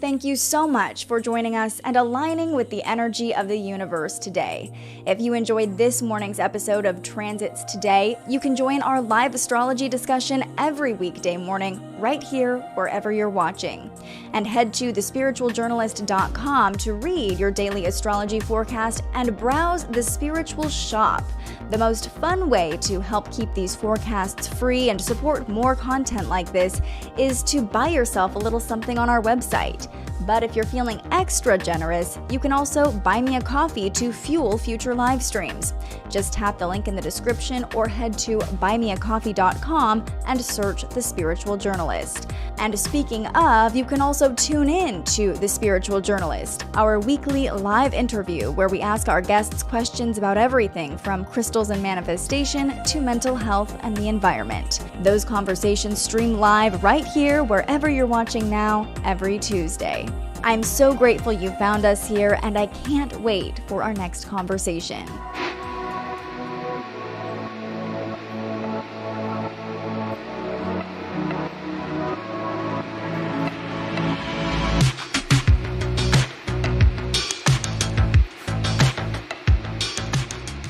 thank you so much for joining us and aligning with the energy of the universe today. If you enjoyed this morning's episode of Transits Today, you can join our live astrology discussion every weekday morning right here wherever you're watching. And head to thespiritualjournalist.com to read your daily astrology forecast and browse the Spiritual Shop. The most fun way to help keep these forecasts free and support more content like this is to buy yourself a little something on our website. But if you're feeling extra generous, you can also buy me a coffee to fuel future live streams. Just tap the link in the description or head to buymeacoffee.com and search The Spiritual Journalist. And speaking of, you can also tune in to The Spiritual Journalist, our weekly live interview where we ask our guests questions about everything from crystals and manifestation to mental health and the environment. Those conversations stream live right here wherever you're watching now every Tuesday. I'm so grateful you found us here, and I can't wait for our next conversation.